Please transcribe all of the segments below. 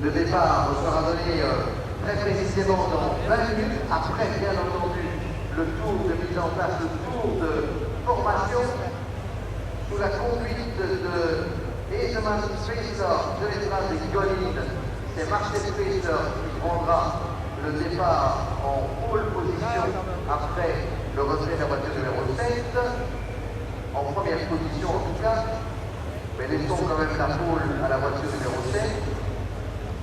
Le départ sera donné très précisément dans 20 minutes, après bien entendu le tour de mise en place, le tour de formation sous la conduite de Ezeman Spaceur de l'espace des Golines. C'est Marcel Spaceur qui prendra le départ en pole position après le retrait de la voiture numéro 7, en première position en tout cas, mais laissons quand même la pole à la voiture numéro 7.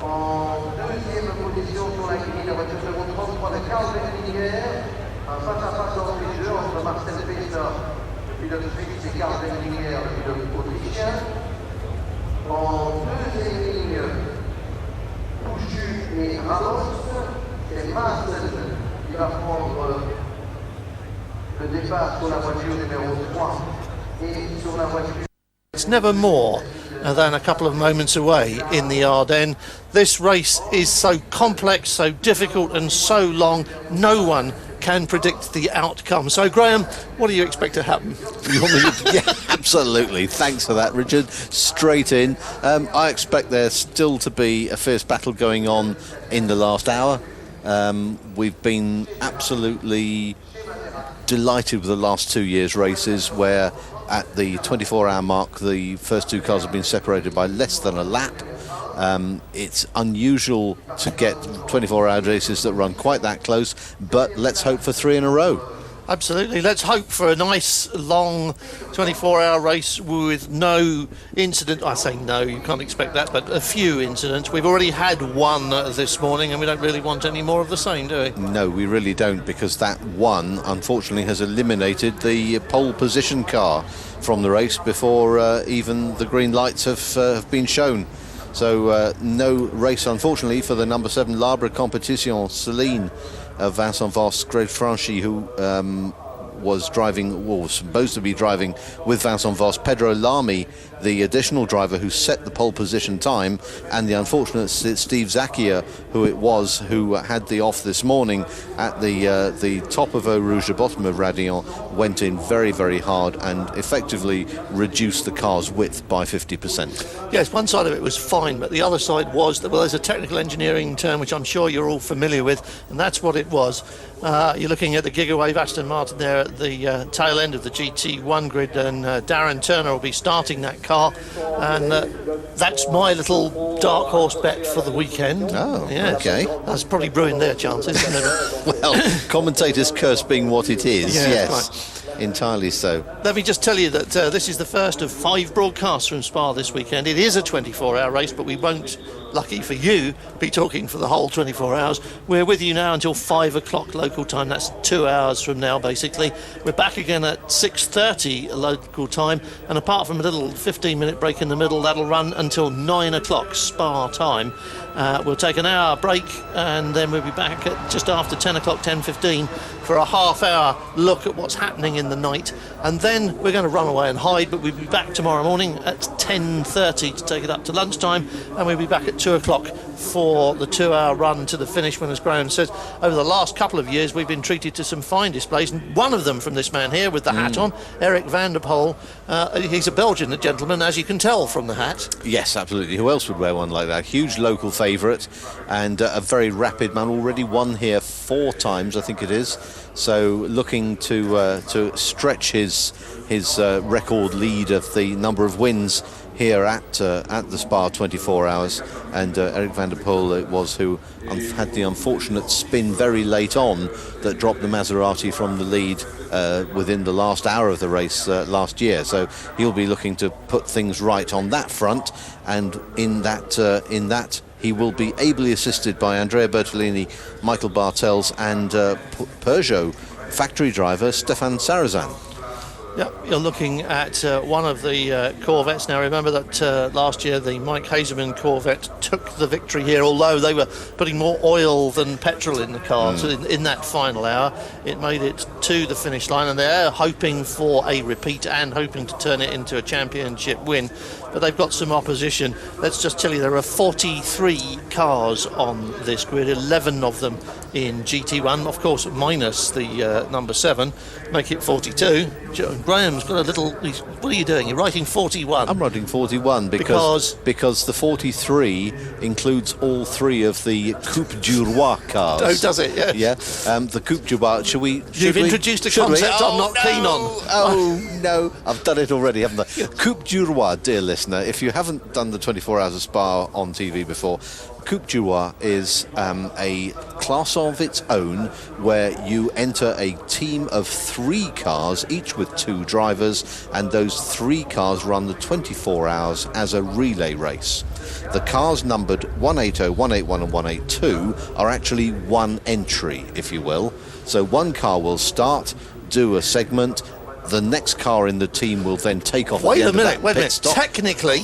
En deuxième position sur la grille, la voiture numéro 33 de Karl Benninger, un face-à-face d'entrée-jeu entre Marcel Spaceur, le pilote suisse, et Karl Benninger, le pilote autrichien. En deuxième ligne, Pouchu et Ramos, c'est Maassen qui va prendre le départ sur la voiture numéro 3 et sur la voiture. It's never more than a couple of moments away in the Ardennes. This race is so complex, so difficult and so long, no one can predict the outcome. So Graham, what do you expect to happen? Yeah, absolutely. Thanks for that, Richard. Straight in. I expect there still to be a fierce battle going on in the last hour. We've been absolutely delighted with the last 2 years' races where at the 24-hour mark the first two cars have been separated by less than a lap. It's unusual to get 24-hour races that run quite that close, but let's hope for 3 in a row. Absolutely. Let's hope for a nice, long 24-hour race with no incident. I say no, you can't expect that, but a few incidents. We've already had one this morning, and we don't really want any more of the same, do we? No, we really don't, because that one, unfortunately, has eliminated the pole position car from the race before even the green lights have been shown. So no race, unfortunately, for the number 7 Labre Competition, Celine. Vincent Voss, Greg Franchi, who was driving, or was supposed to be driving with Vincent Voss, Pedro Lamy, the additional driver who set the pole position time, and the unfortunate Steve Zacchia, who had the off this morning at the top of Eau Rouge, the bottom of Radillon, went in very, very hard and effectively reduced the car's width by 50%. Yes, one side of it was fine, but the other side was that, well, there's a technical engineering term which I'm sure you're all familiar with, and that's what it was. You're looking at the Gigawave Aston Martin there at the tail end of the GT1 grid, and Darren Turner will be starting that car, and that's my little dark horse bet for the weekend. Oh, yes. Okay. That's probably ruined their chances, isn't it? Well, commentators' curse being what it is, yes. Right. Entirely so. Let me just tell you that this is the first of 5 broadcasts from Spa this weekend. It is a 24-hour race, but we won't, lucky for you, be talking for the whole 24 hours. We're with you now until 5 o'clock local time. That's 2 hours from now, basically. We're back again at 6:30 local time, and apart from a little 15-minute break in the middle, that'll run until 9 o'clock Spa time. We'll take an hour break, and then we'll be back at just after 10 o'clock, 10:15, for a half-hour look at what's happening in the night, and then we're going to run away and hide, but we'll be back tomorrow morning at 10:30 to take it up to lunchtime, and we'll be back at 2 o'clock for the 2-hour run to the finish, when, as Graham says, over the last couple of years we've been treated to some fine displays, and one of them from this man here with the hat on, Eric van der Poel. He's a Belgian gentleman, as you can tell from the hat. Yes, absolutely. Who else would wear one like that? Huge local favourite, and a very rapid man. Already won here 4 times, I think it is. So looking to stretch his record lead of the number of wins here at the Spa 24 hours. And Eric van der Poel it was who had the unfortunate spin very late on that dropped the Maserati from the lead within the last hour of the race last year. So he'll be looking to put things right on that front, and in that he will be ably assisted by Andrea Bertolini, Michael Bartels, and Peugeot factory driver Stefan Sarrazin. Yeah, you're looking at one of the Corvettes. Now remember that last year the Mike Hazeman Corvette took the victory here, although they were putting more oil than petrol in the car. So in that final hour it made it to the finish line, and they're hoping for a repeat and hoping to turn it into a championship win. But they've got some opposition. Let's just tell you there are 43 cars on this grid, 11 of them in GT1, of course, minus the number 7, make it 42. Graham's got a little... What are you doing? You're writing 41. I'm writing 41 because the 43 includes all 3 of the Coupe du Roi cars. Oh, does it? Yeah. Yeah. The Coupe du Roi. You've introduced a concept I'm not keen on. Oh, no. I've done it already, haven't I? Coupe du Roi, dear listener, if you haven't done the 24 Hours of Spa on TV before, Coupe du Roi is a class of its own where you enter a team of 3 cars, each with 2 drivers, and those 3 cars run the 24 hours as a relay race. The cars numbered 180, 181 and 182 are actually one entry, if you will. So one car will start, do a segment, the next car in the team will then take off. Wait a minute. Stop. Technically,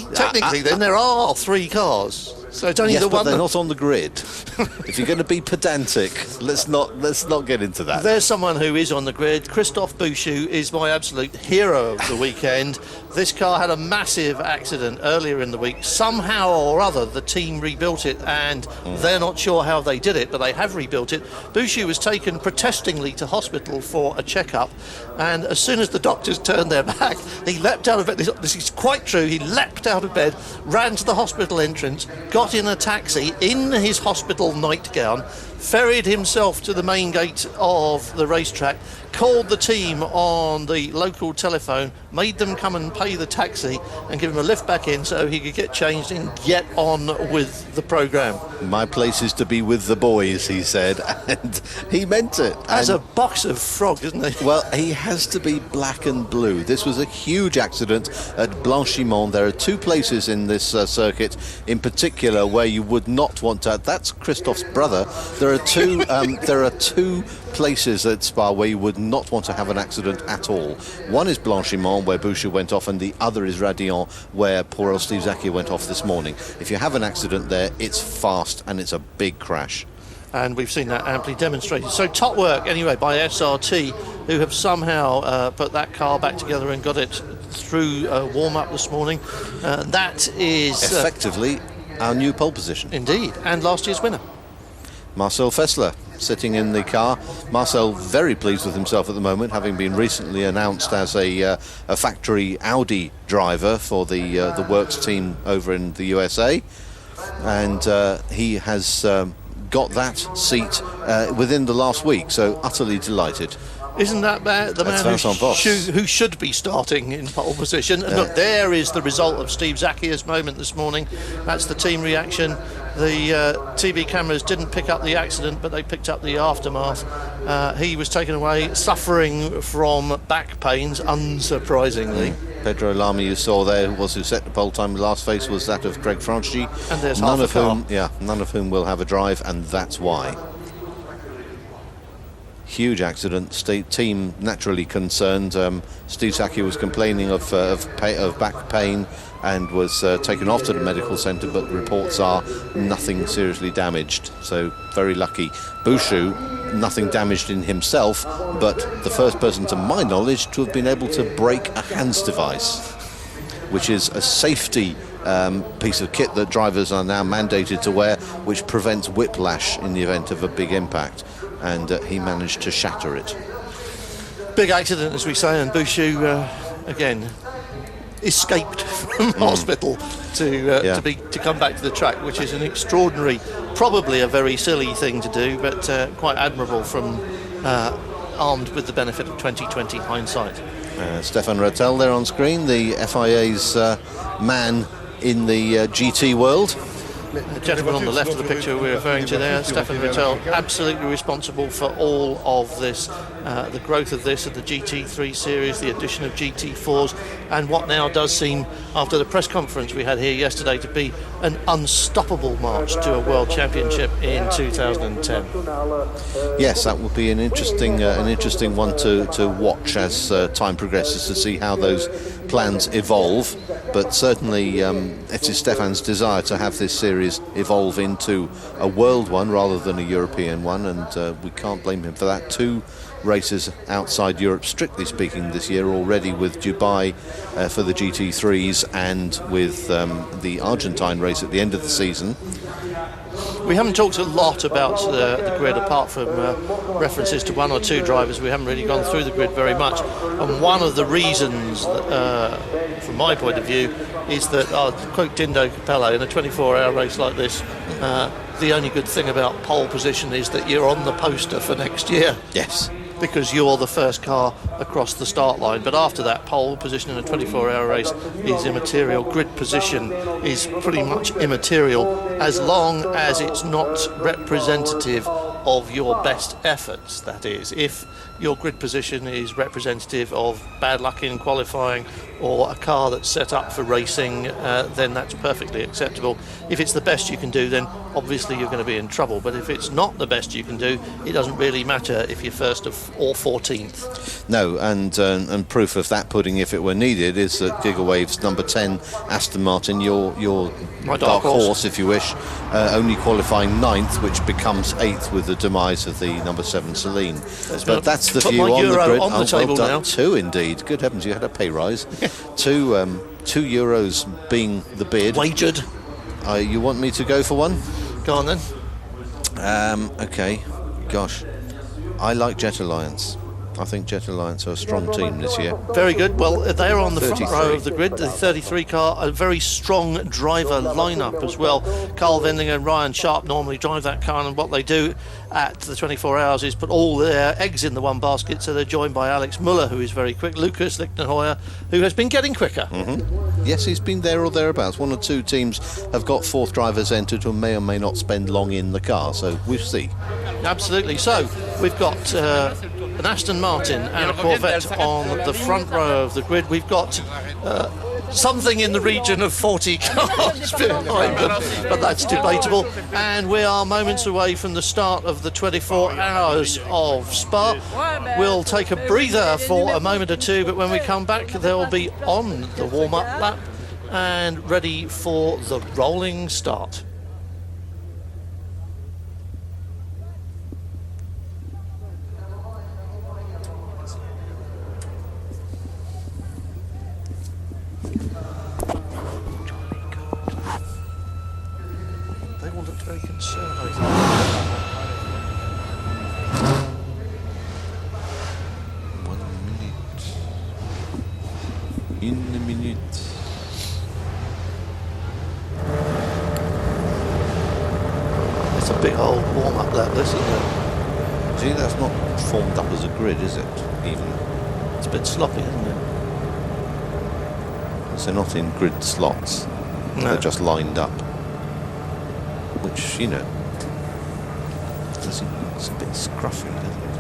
then there are 3 cars. So it's only yes, the but one. They're not on the grid. If you're going to be pedantic, let's not get into that. There's someone who is on the grid. Christophe Bouchou is my absolute hero of the weekend. This car had a massive accident earlier in the week. Somehow or other, the team rebuilt it, and they're not sure how they did it, but they have rebuilt it. Bouchou was taken protestingly to hospital for a checkup, and as soon as the doctors turned their back, he leapt out of bed. This is quite true. He leapt out of bed, ran to the hospital entrance, got in a taxi in his hospital nightgown, ferried himself to the main gate of the racetrack, called the team on the local telephone, made them come and pay the taxi and give him a lift back in so he could get changed and get on with the programme. My place is to be with the boys, he said, and he meant it. As a box of frog, isn't he? Well, he has to be black and blue. This was a huge accident at Blanchimont. There are 2 places in this circuit in particular where you would not want to... That's Christophe's brother. There are 2 places at Spa where you would not want to have an accident at all. One is Blanchimont, where Bouchou went off, and the other is Radillon, where poor old Steve Zacchia went off this morning. If you have an accident there, it's fast and it's a big crash. And we've seen that amply demonstrated. So top work, anyway, by SRT, who have somehow put that car back together and got it through warm-up this morning. That is... effectively our new pole position. Indeed, and last year's winner. Marcel Fessler sitting in the car. Marcel very pleased with himself at the moment, having been recently announced as a factory Audi driver for the works team over in the USA, and he has got that seat within the last week, so utterly delighted. Isn't that the man who should be starting in pole position? And look, there is the result of Steve Zacchia's moment this morning. That's the team reaction. The TV cameras didn't pick up the accident, but they picked up the aftermath. He was taken away suffering from back pains, unsurprisingly. Pedro Lamy, you saw there, who set the pole time. The last face was that of Greg Franchi. And there's none of whom will have a drive, and that's why. Huge accident. Team naturally concerned. Steve Zacchia was complaining of back pain and was taken off to the medical centre, but reports are nothing seriously damaged. So very lucky. Bouchou, nothing damaged in himself, but the first person to my knowledge to have been able to break a hands device, which is a safety piece of kit that drivers are now mandated to wear, which prevents whiplash in the event of a big impact. And he managed to shatter it. Big accident, as we say, and Bouchou again escaped from hospital to come back to the track, which is an extraordinary, probably a very silly thing to do, but quite admirable from armed with the benefit of 2020 hindsight. Stefan Rattel there on screen, the FIA's man in the GT world. The gentleman on the left of the picture we're referring to there, Stefan Rattel, absolutely responsible for all of this, the growth of this, of the GT3 series, the addition of GT4s, and what now does seem, after the press conference we had here yesterday, to be an unstoppable march to a World Championship in 2010. Yes, that will be an interesting one to watch as time progresses, to see how those plans evolve. But certainly it is Stefan's desire to have this series evolve into a world one rather than a European one, and we can't blame him for that. 2 races outside Europe, strictly speaking, this year already, with Dubai for the GT3s and with the Argentine race at the end of the season. We haven't talked a lot about the grid, apart from references to one or two drivers. We haven't really gone through the grid very much. And one of the reasons, from my point of view, is that, I'll quote Dindo Capello, in a 24-hour race like this, the only good thing about pole position is that you're on the poster for next year. Yes. Because you're the first car across the start line. But after that, pole position in a 24-hour race is immaterial. Grid position is pretty much immaterial as long as it's not representative of your best efforts. That is, if your grid position is representative of bad luck in qualifying or a car that's set up for racing, then that's perfectly acceptable. If it's the best you can do, then obviously you're going to be in trouble. But if it's not the best you can do, it doesn't really matter if you're first or 14th. No, and proof of that pudding, if it were needed, is that Gigawave's number 10 Aston Martin, your dark horse, if you wish, only qualifying 9th, which becomes 8th with the demise of the number 7 Celine. But that's the view on the grid. On the table well now. 2 indeed. Good heavens, you had a pay rise. €2 being the bid. Wagered. You want me to go for one? Go on then. Okay. Gosh, I like Jet Alliance. I think Jet Alliance are a strong team this year. Very good. Well, they're on the 33. front row of the grid. The 33 car, a very strong driver lineup as well. Carl Wendlinger and Ryan Sharp normally drive that car, and what they do at the 24 hours is put all their eggs in the one basket, so they're joined by Alex Muller, who is very quick, Lucas Lichtenheuer, who has been getting quicker. Yes, he's been there or thereabouts. One or two teams have got fourth drivers entered who may or may not spend long in the car, so we'll see. Absolutely. So we've got an Aston Martin and a Corvette on the front row of the grid. We've got something in the region of 40 cars behind them, but that's debatable. And we are moments away from the start of the 24 hours of Spa. We'll take a breather for a moment or two, but when we come back, they'll be on the warm-up lap and ready for the rolling start. Very concerned, I think. 1 minute. In a minute. It's a big old warm-up lap, this, isn't it? See, that's not formed up as a grid, is it? Even. It's a bit sloppy, isn't it? So not in grid slots. No. They're just lined up. Which, you know, it's a bit scruffy, doesn't it?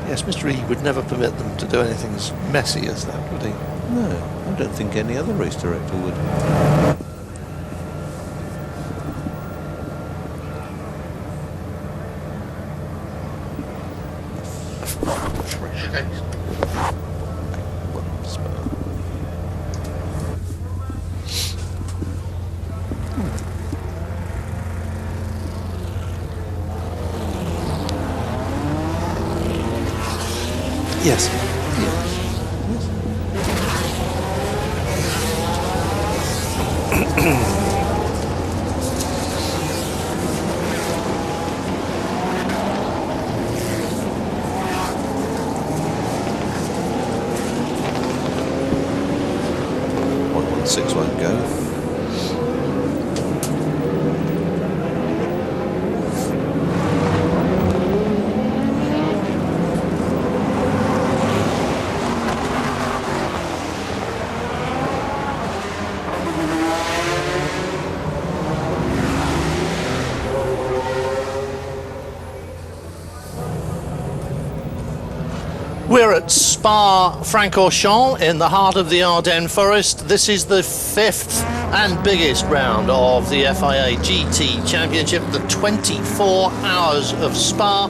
Yes, Mr. E would never permit them to do anything as messy as that, would he? No, I don't think any other race director would. Yes. Six won't go. We're at Spa-Francorchamps in the heart of the Ardennes forest. This is the fifth and biggest round of the FIA GT Championship, the 24 hours of Spa.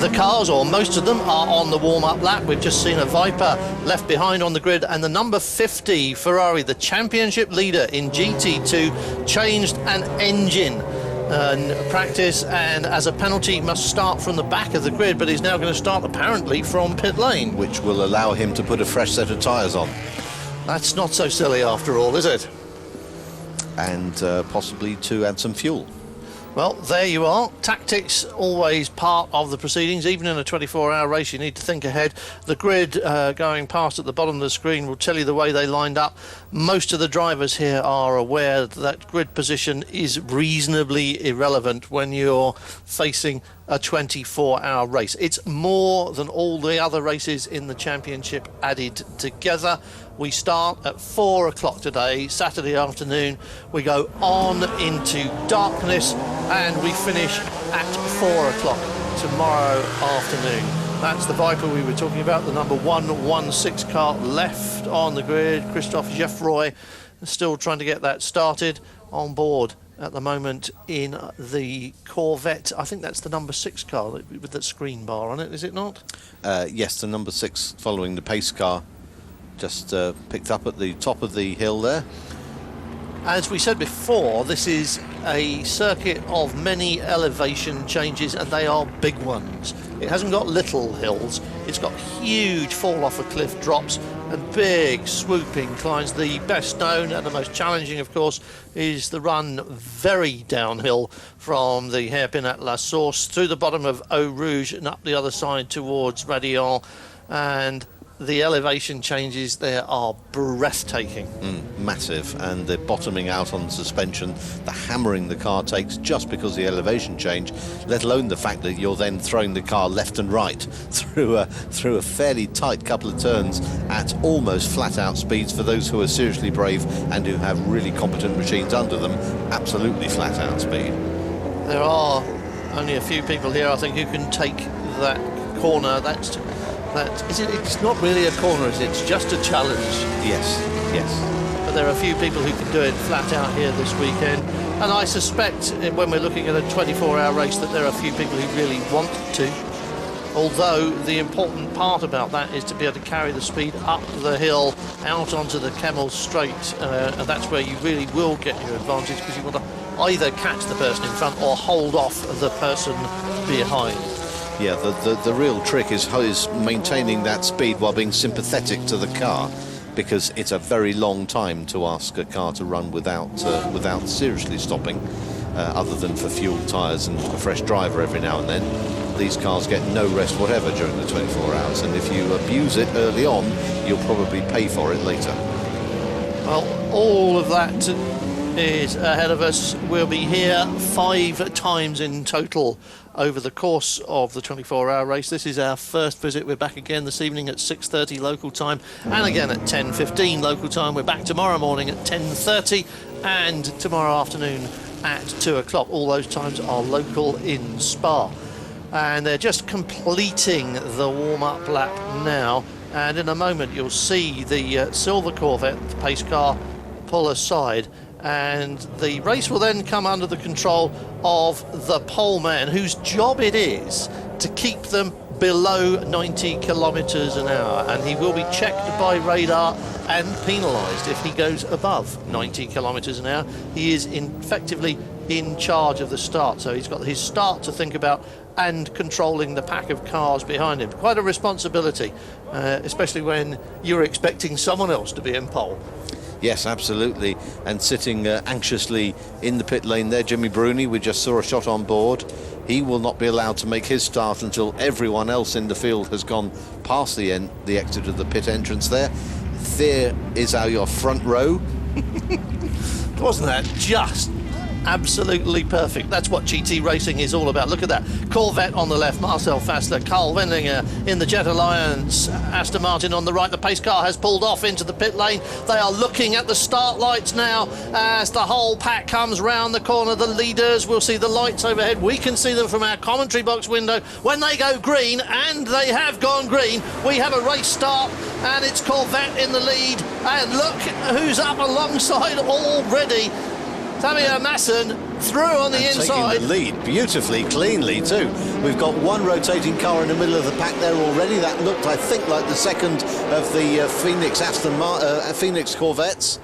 The cars, or most of them, are on the warm-up lap. We've just seen a Viper left behind on the grid, and the number 50 Ferrari, the championship leader in GT2, changed an engine practice, and as a penalty must start from the back of the grid, but he's now going to start apparently from pit lane, which will allow him to put a fresh set of tyres on. That's not so silly after all, is it? and possibly to add some fuel. Well, there you are. Tactics always part of the proceedings. Even in a 24-hour race, you need to think ahead. The grid going past at the bottom of the screen will tell you the way they lined up. Most of the drivers here are aware that grid position is reasonably irrelevant when you're facing a 24-hour race. It's more than all the other races in the championship added together. We start at 4 o'clock today, Saturday afternoon. We go on into darkness and we finish at 4 o'clock tomorrow afternoon. That's the Viper we were talking about, the number 116 car left on the grid. Christophe Geoffroy still trying to get that started on board at the moment in the Corvette. I think that's the number 6 car with that screen bar on it, is it not? Yes, the number 6 following the pace car. Just picked up at the top of the hill there. As we said before, this is a circuit of many elevation changes, and they are big ones. It hasn't got little hills, it's got huge fall off a cliff drops and big swooping climbs. The best known and the most challenging, of course, is the run very downhill from the hairpin at La Source through the bottom of Eau Rouge and up the other side towards Radillon, and the elevation changes there are breathtaking. Massive, and the bottoming out on suspension, the hammering the car takes just because of the elevation change, let alone the fact that you're then throwing the car left and right through a fairly tight couple of turns at almost flat out speeds. For those who are seriously brave and who have really competent machines under them, absolutely flat out speed. There are only a few people here, I think, who can take that corner. It's not really a corner, is it? It's just a challenge. Yes. But there are a few people who can do it flat out here this weekend. And I suspect when we're looking at a 24-hour race that there are a few people who really want to. Although the important part about that is to be able to carry the speed up the hill, out onto the Camel Straight. And that's where you really will get your advantage, because you want to either catch the person in front or hold off the person behind. Yeah, the real trick is maintaining that speed while being sympathetic to the car, because it's a very long time to ask a car to run without seriously stopping, other than for fuel, tyres and a fresh driver every now and then. These cars get no rest whatever during the 24 hours, and if you abuse it early on, you'll probably pay for it later. Well, all of that is ahead of us. We'll be here 5 times in total over the course of the 24-hour race. This is our first visit. We're back again this evening at 6:30 local time, and again at 10:15 local time. We're back tomorrow morning at 10:30 and tomorrow afternoon at 2 o'clock. All those times are local in Spa. And they're just completing the warm-up lap now, and in a moment you'll see the silver Corvette, the pace car, pull aside, and the race will then come under the control of the pole man, whose job it is to keep them below 90 kilometres an hour, and he will be checked by radar and penalised if he goes above 90 kilometres an hour. He is effectively in charge of the start, so he's got his start to think about and controlling the pack of cars behind him. Quite a responsibility, especially when you're expecting someone else to be in pole. Yes, absolutely. And sitting anxiously in the pit lane there, Jimmy Bruni, we just saw a shot on board. He will not be allowed to make his start until everyone else in the field has gone past the exit of the pit entrance there. There is your front row. Wasn't that just absolutely perfect? That's what GT racing is all about. Look at that. Corvette on the left, Marcel Fassler, Carl Wendlinger in the Jet Alliance, Aston Martin on the right. The pace car has pulled off into the pit lane. They are looking at the start lights now as the whole pack comes round the corner. The leaders, we'll see the lights overhead. We can see them from our commentary box window. When they go green, and they have gone green, we have a race start, and it's Corvette in the lead. And look who's up alongside already. Tamiya Masson through on the inside. Taking the lead beautifully, cleanly too. We've got one rotating car in the middle of the pack there already. That looked, I think, like the second of the Phoenix Corvettes.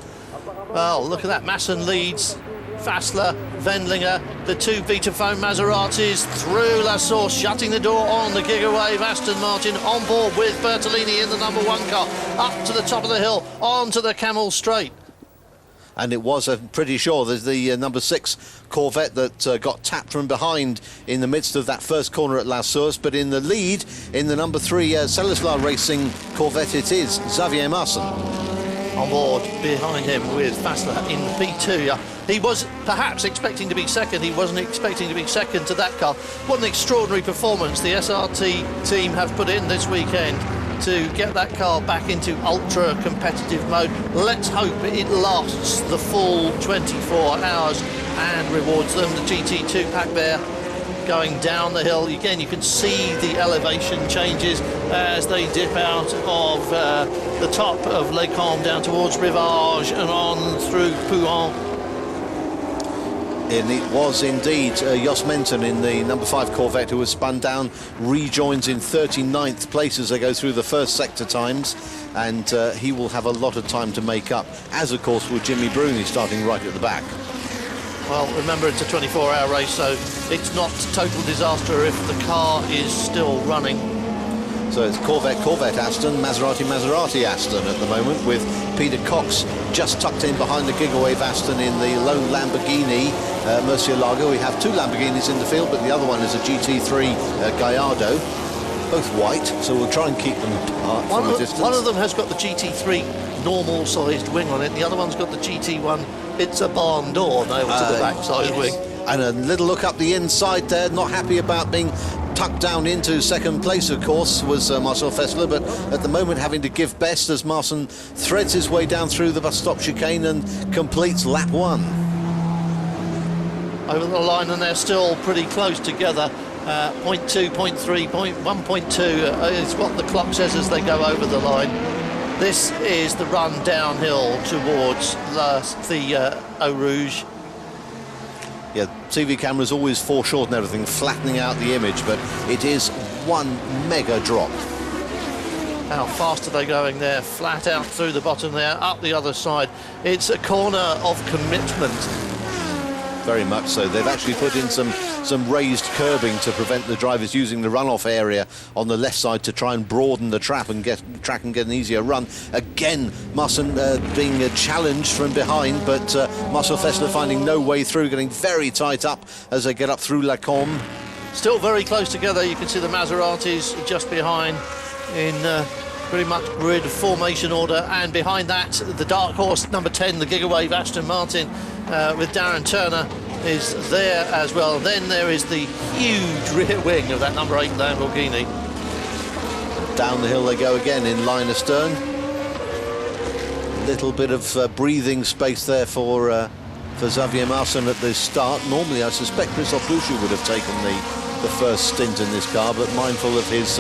Well, look at that. Masson leads. Fassler, Wendlinger, the two Vitaphone Maseratis through La Source, shutting the door on the Gigawave. Aston Martin on board with Bertolini in the number 1 car, up to the top of the hill, onto the Camel Straight. And it was, I'm pretty sure, there's the number 6 Corvette that got tapped from behind in the midst of that first corner at La Source. But in the lead, in the number 3 Celleslar Racing Corvette, it is Xavier Marson. On board behind him with Fassler in P2. He was perhaps expecting to be second. He wasn't expecting to be second to that car. What an extraordinary performance the SRT team have put in this weekend to get that car back into ultra competitive mode. Let's hope it lasts the full 24 hours and rewards them. The GT2 pack there going down the hill. Again, you can see the elevation changes as they dip out of the top of Les Combes down towards Rivage and on through Pouhon. And it was indeed Jos Menton in the number 5 Corvette who was spun down, rejoins in 39th place as they go through the first sector times, and he will have a lot of time to make up, as of course will Jimmy Bruni starting right at the back. Well, remember it's a 24-hour race, so it's not total disaster if the car is still running. So it's Corvette, Aston, Maserati, Aston at the moment, with Peter Cox just tucked in behind the Gigawave Aston in the lone Lamborghini Murcielago. We have 2 Lamborghinis in the field, but the other one is a GT3 Gallardo, both white, so we'll try and keep them apart from a distance. One of them has got the GT3 normal-sized wing on it, the other one's got the GT1, it's a barn door nailed to the backside wing. And a little look up the inside there, not happy about being tucked down into second place, of course, was Marcel Fessler, but at the moment having to give best as Marson threads his way down through the bus stop chicane and completes lap 1. Over the line, and they're still pretty close together. 0.2, 0.3, 1.2 is what the clock says as they go over the line. This is the run downhill towards the Eau Rouge. Yeah, TV cameras always foreshorten everything, flattening out the image, but it is one mega drop. How fast are they going there? Flat out through the bottom there, up the other side. It's a corner of commitment. Very much so. They've actually put in some raised curbing to prevent the drivers using the runoff area on the left side to try and broaden the track and get an easier run. Again, Marson being challenged from behind, but Marcel Fessler finding no way through, getting very tight up as they get up through Les Combes. Still very close together. You can see the Maseratis just behind in pretty much grid formation order, and behind that the dark horse number 10, the Gigawave Aston Martin with Darren Turner is there as well. Then there is the huge rear wing of that number 8 Lamborghini. Down the hill they go again in line astern. Little bit of breathing space there for Xavier Marson at the start. Normally I suspect Christophe Bouchou would have taken the first stint in this car, but mindful of his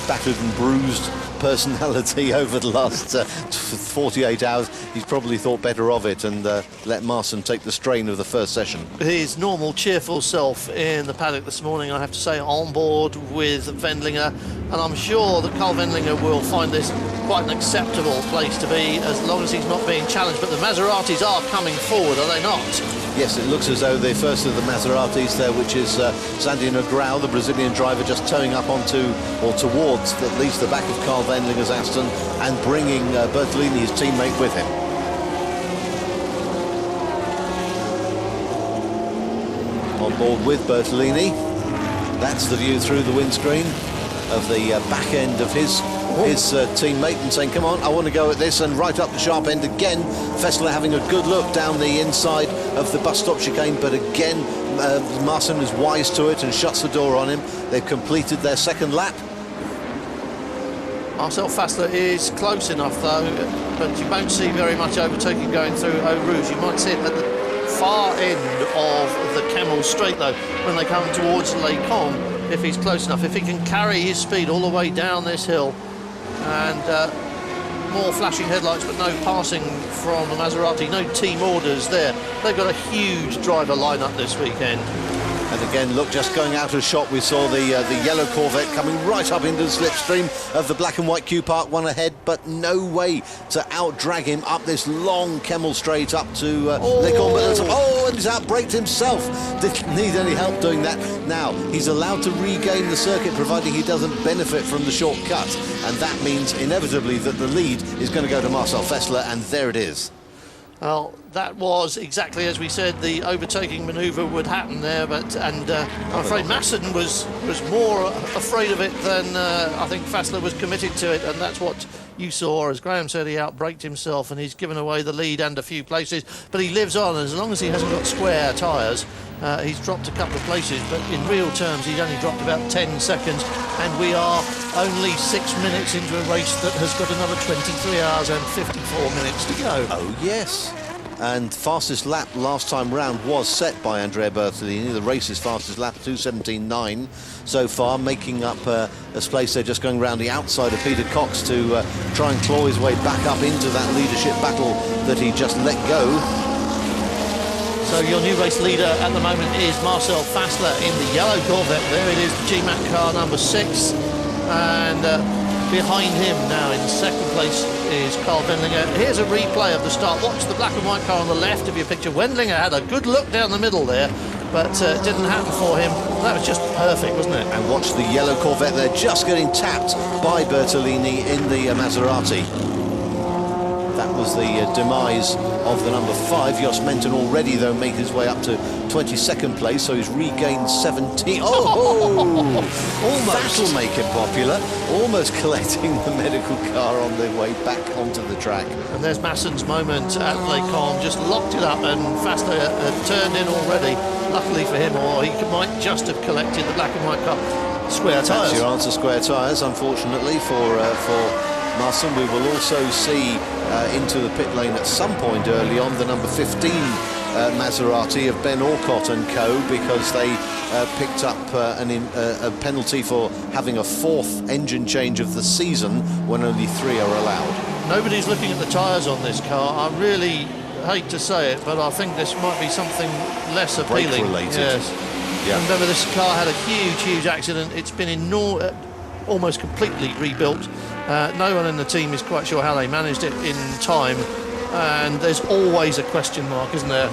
battered and bruised personality over the last 48 hours, he's probably thought better of it and let Marson take the strain of the first session. His normal cheerful self in the paddock this morning, I have to say, on board with Wendlinger, and I'm sure that Carl Wendlinger will find this quite an acceptable place to be as long as he's not being challenged. But the Maseratis are coming forward, are they not? Yes, it looks as though the first of the Maseratis there, which is Sandy Negrão, the Brazilian driver, just towing up onto or towards at least the back of Carl Wendlinger's Aston and bringing Bertolini, his teammate, with him. On board with Bertolini. That's the view through the windscreen of the back end of his teammate, and saying, come on, I want to go at this, and right up the sharp end again. Fessler having a good look down the inside of the bus stop chicane, but again Marson is wise to it and shuts the door on him. They've completed their second lap. Marcel Fessler is close enough though, but you won't see very much overtaking going through Eau Rouge. You might see it at the far end of the Camel Straight though, when they come towards Les Combes, if he's close enough. If he can carry his speed all the way down this hill, and more flashing headlights but no passing from the Maserati, no team orders there. They've got a huge driver lineup this weekend. And again, look, just going out of shot, we saw the yellow Corvette coming right up into the slipstream of the black and white Q Park, one ahead, but no way to out-drag him up this long Camel Straight up to Les Combes. Oh, and he's out-braked himself. Didn't need any help doing that. Now, he's allowed to regain the circuit, providing he doesn't benefit from the shortcut. And that means, inevitably, that the lead is going to go to Marcel Fessler, and there it is. Well, that was exactly as we said. The overtaking manoeuvre would happen there, I'm afraid Masson was more afraid of it than I think Fassler was committed to it, and that's what you saw. As Graham said, he outbraked himself and he's given away the lead and a few places, but he lives on. As long as he hasn't got square tyres, he's dropped a couple of places, but in real terms he's only dropped about 10 seconds, and we are only 6 minutes into a race that has got another 23 hours and 54 minutes to go. Oh yes, and fastest lap last time round was set by Andrea Bertolini. The race's fastest lap, 2:17.9 so far, making up a place there, just going round the outside of Peter Cox to try and claw his way back up into that leadership battle that he just let go. So your new race leader at the moment is Marcel Fassler in the yellow Corvette. There it is, the GMAC car number 6. And behind him now in second place is Carl Wendlinger. Here's a replay of the start. Watch the black and white car on the left of your picture. Wendlinger had a good look down the middle there, but it didn't happen for him. That was just perfect, wasn't it? And watch the yellow Corvette there, just getting tapped by Bertolini in the Maserati. That was the demise of the number 5. Jos Menton already, though, made his way up to 22nd place, so he's regained 17. Oh! Almost. That'll make him popular. Almost collecting the medical car on the way back onto the track. And there's Masson's moment at Les Combes, just locked it up, and Fassler had turned in already. Luckily for him, or he might just have collected the black and white car. Square tyres. That's your answer, square tyres, unfortunately, for Masson. We will also see into the pit lane at some point early on the number 15 Maserati of Ben Orcott and co, because they picked up a penalty for having a 4th engine change of the season when only 3 are allowed. Nobody's looking at the tyres on this car. I really hate to say it, but I think this might be something less appealing. Brake related. Yes. Yeah. Remember, this car had a huge accident. It's been almost completely rebuilt. No one in the team is quite sure how they managed it in time, and there's always a question mark, isn't there?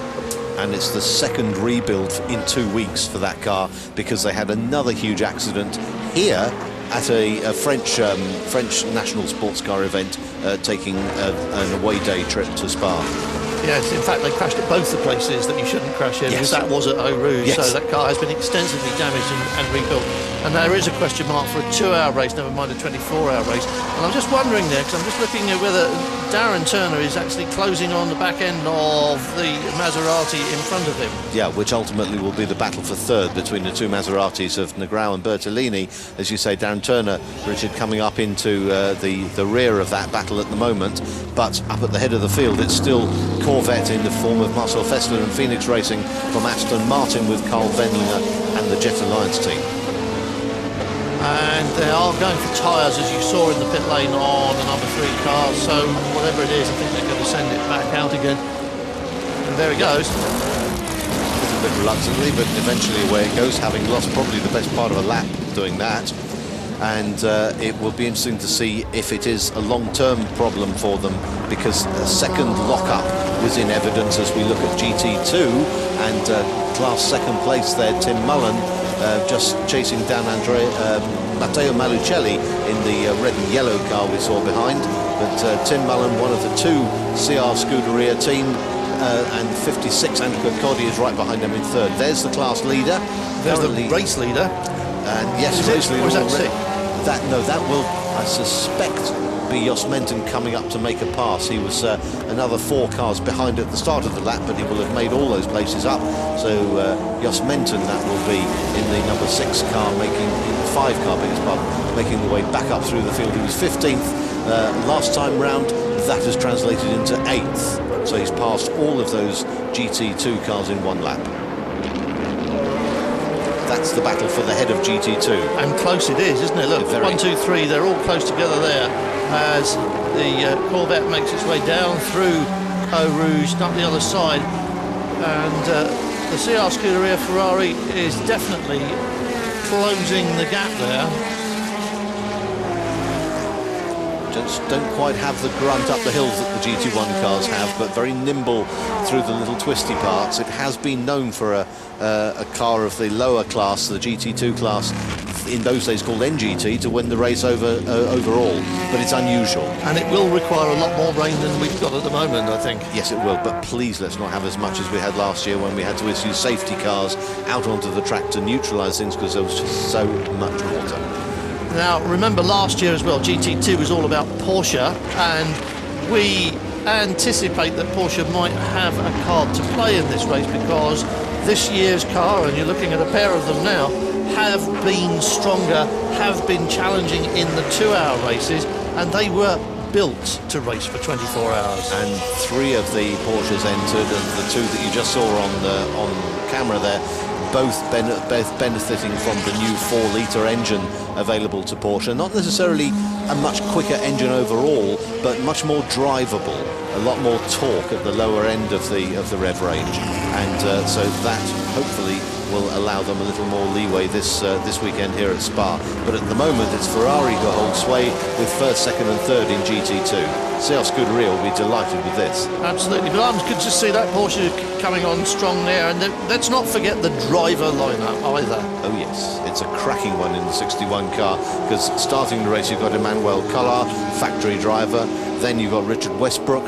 And it's the second rebuild in 2 weeks for that car, because they had another huge accident here at a French national sports car event, taking an away day trip to Spa. Yes, in fact, they crashed at both the places that you shouldn't crash in, because that was at Eau Rouge, yes. So that car has been extensively damaged and rebuilt. And there is a question mark for a 2-hour race, never mind a 24-hour race. And I'm just wondering there, because I'm just looking at whether Darren Turner is actually closing on the back end of the Maserati in front of him. Yeah, which ultimately will be the battle for third between the two Maseratis of Negrão and Bertolini. As you say, Darren Turner, Richard, coming up into the rear of that battle at the moment, but up at the head of the field it's still Corvette in the form of Marcel Fassler and Phoenix Racing from Aston Martin with Carl Wendlinger and the Jet Alliance team. And they are going for tyres, as you saw in the pit lane on the number 3 car, so whatever it is, I think they're going to send it back out again. And there it goes. A little bit reluctantly, but eventually away it goes, having lost probably the best part of a lap doing that. And it will be interesting to see if it is a long-term problem for them, because a second lock-up was in evidence as we look at GT2, and class second place there, Tim Mullen, just chasing down Matteo Malucelli in the red and yellow car we saw behind. But Tim Mullen, one of the 2 CR Scuderia team, and 56 Andrea Coddi is right behind them in third. There's the class leader. There's the race leader. And yes, race leader. Or is that 6? That will, I suspect, be Jos Menton coming up to make a pass. He was another 4 cars behind at the start of the lap, but he will have made all those places up. So Jos Menton, that will be in the number 6 car, in the 5 car, biggest pardon, making the way back up through the field. He was 15th last time round. That has translated into 8th. So he's passed all of those GT2 cars in 1 lap. That's the battle for the head of GT2. And close it is, isn't it? Look, 1, 2, 3, they're all close together there as the Corvette makes its way down through Eau Rouge, up the other side. And the CR Scuderia Ferrari is definitely closing the gap there. Just don't quite have the grunt up the hills that the GT1 cars have, but very nimble through the little twisty parts. It has been known for a car of the lower class, the GT2 class, in those days called NGT, to win the race overall. But it's unusual. And it will require a lot more rain than we've got at the moment, I think. Yes, it will, but please let's not have as much as we had last year when we had to issue safety cars out onto the track to neutralise things because there was just so much water. Now, remember last year as well, GT2 was all about Porsche, and we anticipate that Porsche might have a card to play in this race because this year's car, and you're looking at a pair of them now, have been stronger, have been challenging in the 2-hour races, and they were built to race for 24 hours. And 3 of the Porsches entered, and the 2 that you just saw on camera there, both benefiting from the new 4-litre engine available to Porsche. Not necessarily a much quicker engine overall, but much more drivable, a lot more torque at the lower end of the rev range, and so that hopefully will allow them a little more leeway this weekend here at Spa. But at the moment it's Ferrari who hold sway with first, second and third in GT2. CR Scuderia will be delighted with this. Absolutely, but I'm good to see that Porsche coming on strong there, and let's not forget the driver lineup either. Oh yes, it's a cracking one in the 61 car, because starting the race you've got Emmanuel Collard, factory driver, then you've got Richard Westbrook,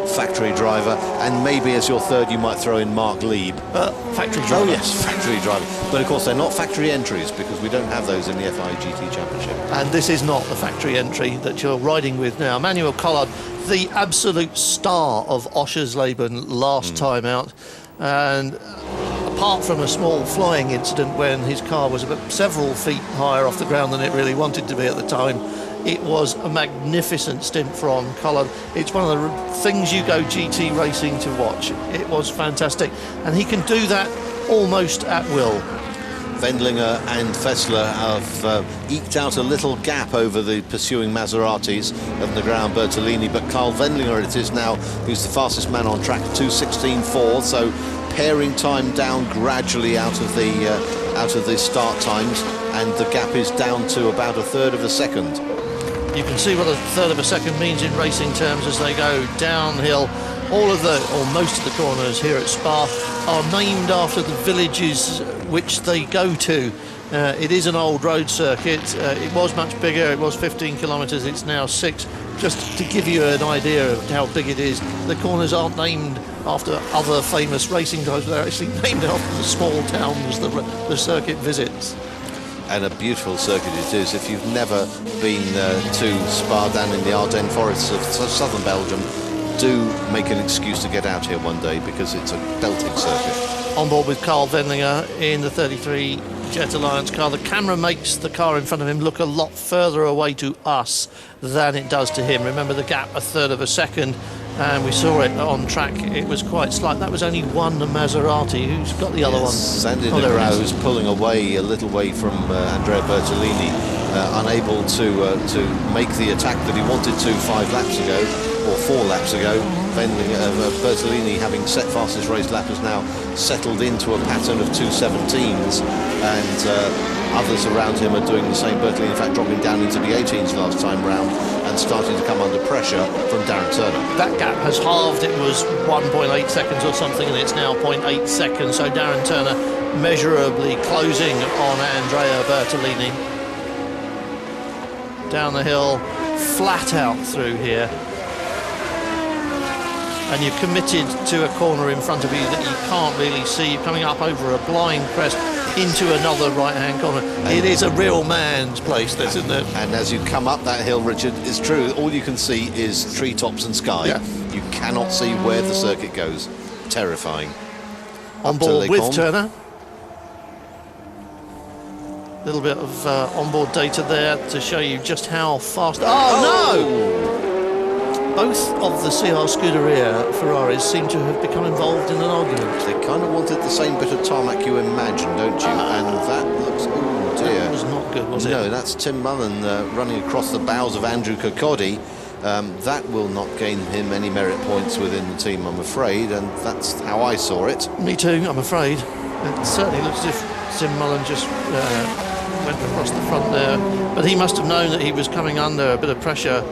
factory driver, and maybe as your third you might throw in Mark Lieb. Factory driver. Oh yes, factory driver. But of course they're not factory entries because we don't have those in the FIA GT Championship. And this is not the factory entry that you're riding with now. Emmanuel Collard, the absolute star of Oschersleben last time out, and apart from a small flying incident when his car was about several feet higher off the ground than it really wanted to be at the time, it was a magnificent stint from Collard. It's one of the things you go GT racing to watch. It was fantastic, and he can do that almost at will. Wendlinger and Fessler have eked out a little gap over the pursuing Maseratis of Negrão and Bertolini, but Carl Wendlinger it is now who's the fastest man on track, 2:16.4, so paring time down gradually out of the start times, and the gap is down to about a third of a second. You can see what a third of a second means in racing terms as they go downhill. All of or most of the corners here at Spa are named after the villages which they go to. It is an old road circuit. It was much bigger. It was 15 kilometres. It's now 6. Just to give you an idea of how big it is, the corners aren't named after other famous racing types. They're actually named after the small towns that the circuit visits. And a beautiful circuit it is. If you've never been to Spa down in the Ardennes forests of southern Belgium, do make an excuse to get out here one day because it's a belting circuit. On board with Carl Wendlinger in the 33 Jet Alliance car. The camera makes the car in front of him look a lot further away to us than it does to him. Remember the gap, a third of a second, and we saw it on track. It was quite slight. That was only one Maserati. Who's got the other one? Sandy Negrão is pulling away a little way from Andrea Bertolini, unable to make the attack that he wanted to 5 laps ago, or 4 laps ago. Bertolini, having set fastest race lap, has now settled into a pattern of 2:17s, and others around him are doing the same. Bertolini, in fact, dropping down into the 18s last time round and starting to come under pressure from Darren Turner. That gap has halved. It was 1.8 seconds or something, and it's now 0.8 seconds. So Darren Turner measurably closing on Andrea Bertolini. Down the hill, flat out through here. And you're committed to a corner in front of you that you can't really see. You're coming up over a blind crest into another right-hand corner. It is a real man's place, this, isn't it? And as you come up that hill, Richard, it's true, all you can see is treetops and sky. Yeah. You cannot see where the circuit goes. Terrifying. On board with Turner. A little bit of onboard data there to show you just how fast... no! Both of the CR Scuderia Ferraris seem to have become involved in an argument. They kind of wanted the same bit of tarmac you imagine, don't you? And that looks... oh dear. That was not good, was it? No, that's Tim Mullen running across the bows of Andrew Kirkcaldy. That will not gain him any merit points within the team, I'm afraid, and that's how I saw it. Me too, I'm afraid. It certainly looks as if Tim Mullen just went across the front there. But he must have known that he was coming under a bit of pressure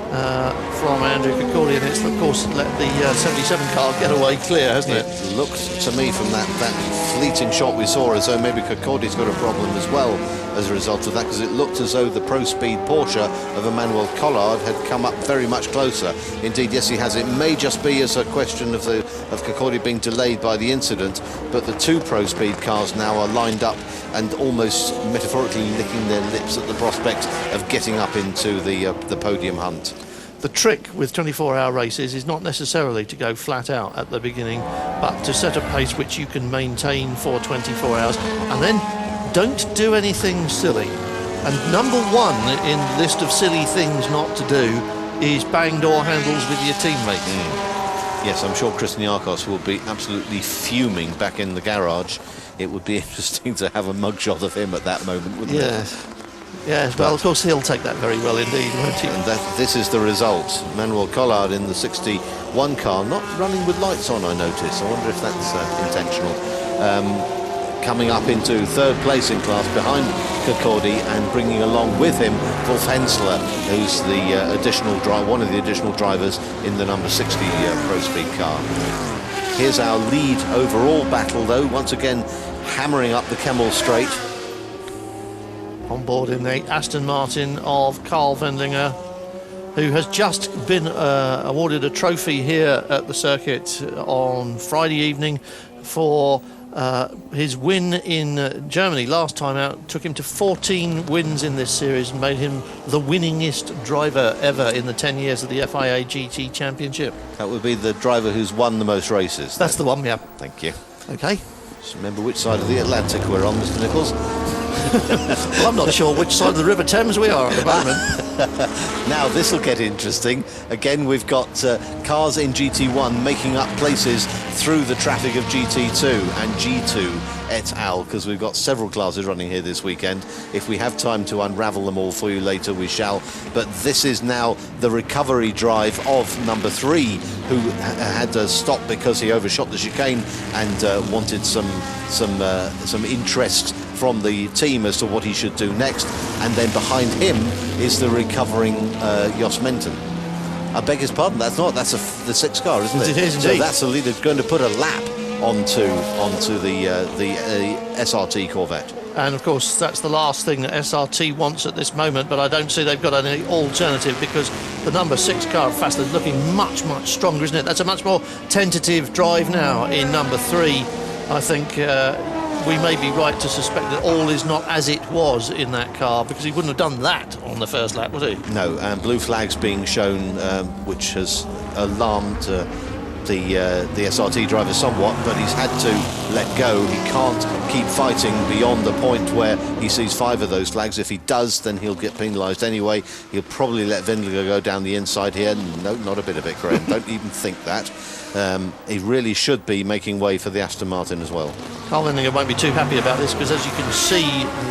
from Andrew Kirkcaldy, and it's of course let the 77 car get away clear, hasn't it? It looked to me from that fleeting shot we saw as though maybe Kirkcaldy's got a problem as well as a result of that, because it looked as though the Pro Speed Porsche of Emmanuel Collard had come up very much closer. Indeed, yes, he has. It may just be as a question of Kirkcaldy being delayed by the incident, but the two Pro Speed cars now are lined up and almost metaphorically licking their lips at the prospect of getting up into the podium hunt. The trick with 24-hour races is not necessarily to go flat out at the beginning, but to set a pace which you can maintain for 24 hours, and then don't do anything silly. And number one in the list of silly things not to do is bang door handles with your teammates. Yes, I'm sure Christian Yarkos will be absolutely fuming back in the garage. It would be interesting to have a mugshot of him at that moment, wouldn't it? Yes, well, of course, he'll take that very well indeed, won't he? And this is the result. Manuel Collard in the 61 car, not running with lights on, I notice. I wonder if that's intentional. Coming up into third place in class behind Kirkcaldy, and bringing along with him Wolf Hensler, who's the one of the additional drivers in the number 60 Pro Speed car. Here's our lead overall battle, though, once again hammering up the Kemmel Straight. On board in the Aston Martin of Carl Wendlinger, who has just been awarded a trophy here at the circuit on Friday evening for his win in Germany last time out. Took him to 14 wins in this series and made him the winningest driver ever in the 10 years of the FIA GT Championship. That would be the driver who's won the most races. That's the one, yeah. Thank you. Okay. Just remember which side of the Atlantic we're on, Mr. Nichols. Well, I'm not sure which side of the River Thames we are at the moment. Now this will get interesting. Again, we've got cars in GT1 making up places through the traffic of GT2 and G2 et al, because we've got several classes running here this weekend. If we have time to unravel them all for you later, we shall. But this is now the recovery drive of number 3, who had to stop because he overshot the chicane and wanted some interest from the team as to what he should do next. And then behind him is the recovering Jos Menton. I beg his pardon, that's the 6 car, isn't it? It is so indeed. that's the leader going to put a lap onto the SRT Corvette. And of course that's the last thing that SRT wants at this moment, but I don't see they've got any alternative, because the number 6 car fast is looking much stronger, isn't it? That's a much more tentative drive now in number 3. I think we may be right to suspect that all is not as it was in that car, because he wouldn't have done that on the first lap, would he? No, and blue flags being shown, which has alarmed the SRT driver somewhat, but he's had to let go. He can't keep fighting beyond the point where he sees 5 of those flags. If he does, then he'll get penalised anyway. He'll probably let Wendlinger go down the inside here. No, not a bit of it, Graham. Don't even think that. He really should be making way for the Aston Martin as well. Carl Wendlinger won't be too happy about this, because as you can see,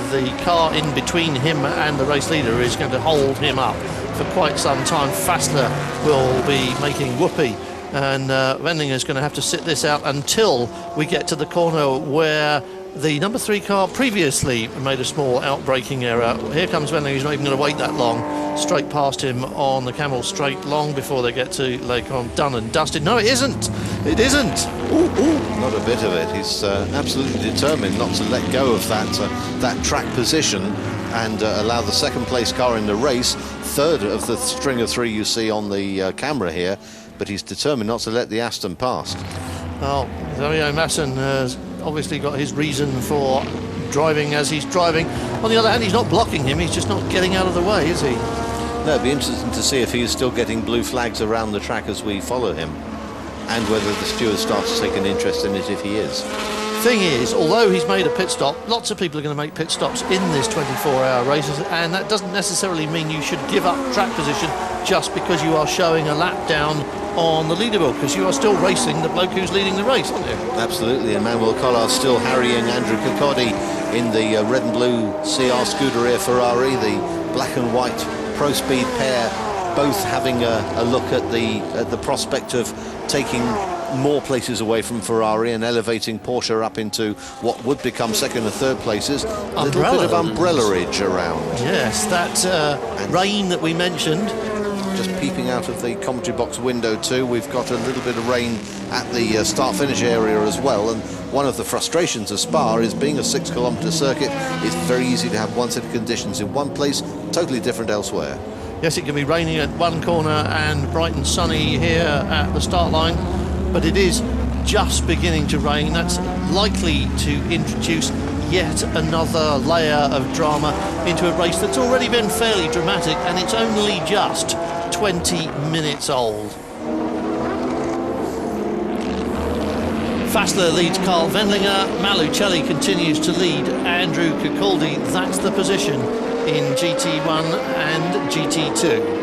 the car in between him and the race leader is going to hold him up for quite some time. Fassler will be making whoopee, and Wendlinger is going to have to sit this out until we get to the corner where the number 3 car previously made a small outbraking error. Here comes Wendlinger. He's not even going to wait that long. Straight past him on the Kemmel Straight, long before they get to Lacombe. Done and dusted. No, it isn't. It isn't. Ooh. Not a bit of it. He's absolutely determined not to let go of that track position and allow the second place car in the race, third of the string of 3 you see on the camera here, but he's determined not to let the Aston pass. Well, Xavier Masson has obviously got his reason for driving as he's driving. On the other hand, he's not blocking him, he's just not getting out of the way, is he? No, it'd be interesting to see if he is still getting blue flags around the track as we follow him, and whether the steward starts to take an interest in it if he is. Thing is, although he's made a pit stop, lots of people are going to make pit stops in this 24-hour race, and that doesn't necessarily mean you should give up track position just because you are showing a lap down on the leaderboard, because you are still racing the bloke who's leading the race, aren't you? Absolutely, and Manuel Collard still harrying Andrew Kirkcaldy in the red and blue CR Scuderia Ferrari, the black and white Pro Speed pair, both having a look at the prospect of taking more places away from Ferrari and elevating Porsche up into what would become second and third places. A little bit of umbrellaage around. Yes, that rain that we mentioned. Just peeping out of the commentary box window too. We've got a little bit of rain at the start-finish area as well, and one of the frustrations of Spa is being a 6-kilometre circuit, it's very easy to have one set of conditions in one place, totally different elsewhere. Yes, it can be raining at one corner and bright and sunny here at the start line, but it is just beginning to rain. That's likely to introduce yet another layer of drama into a race that's already been fairly dramatic, and it's only just 20 minutes old. Fassler leads Carl Wendlinger, Malucelli continues to lead Andrew Cicaldi. That's the position in GT1 and GT2.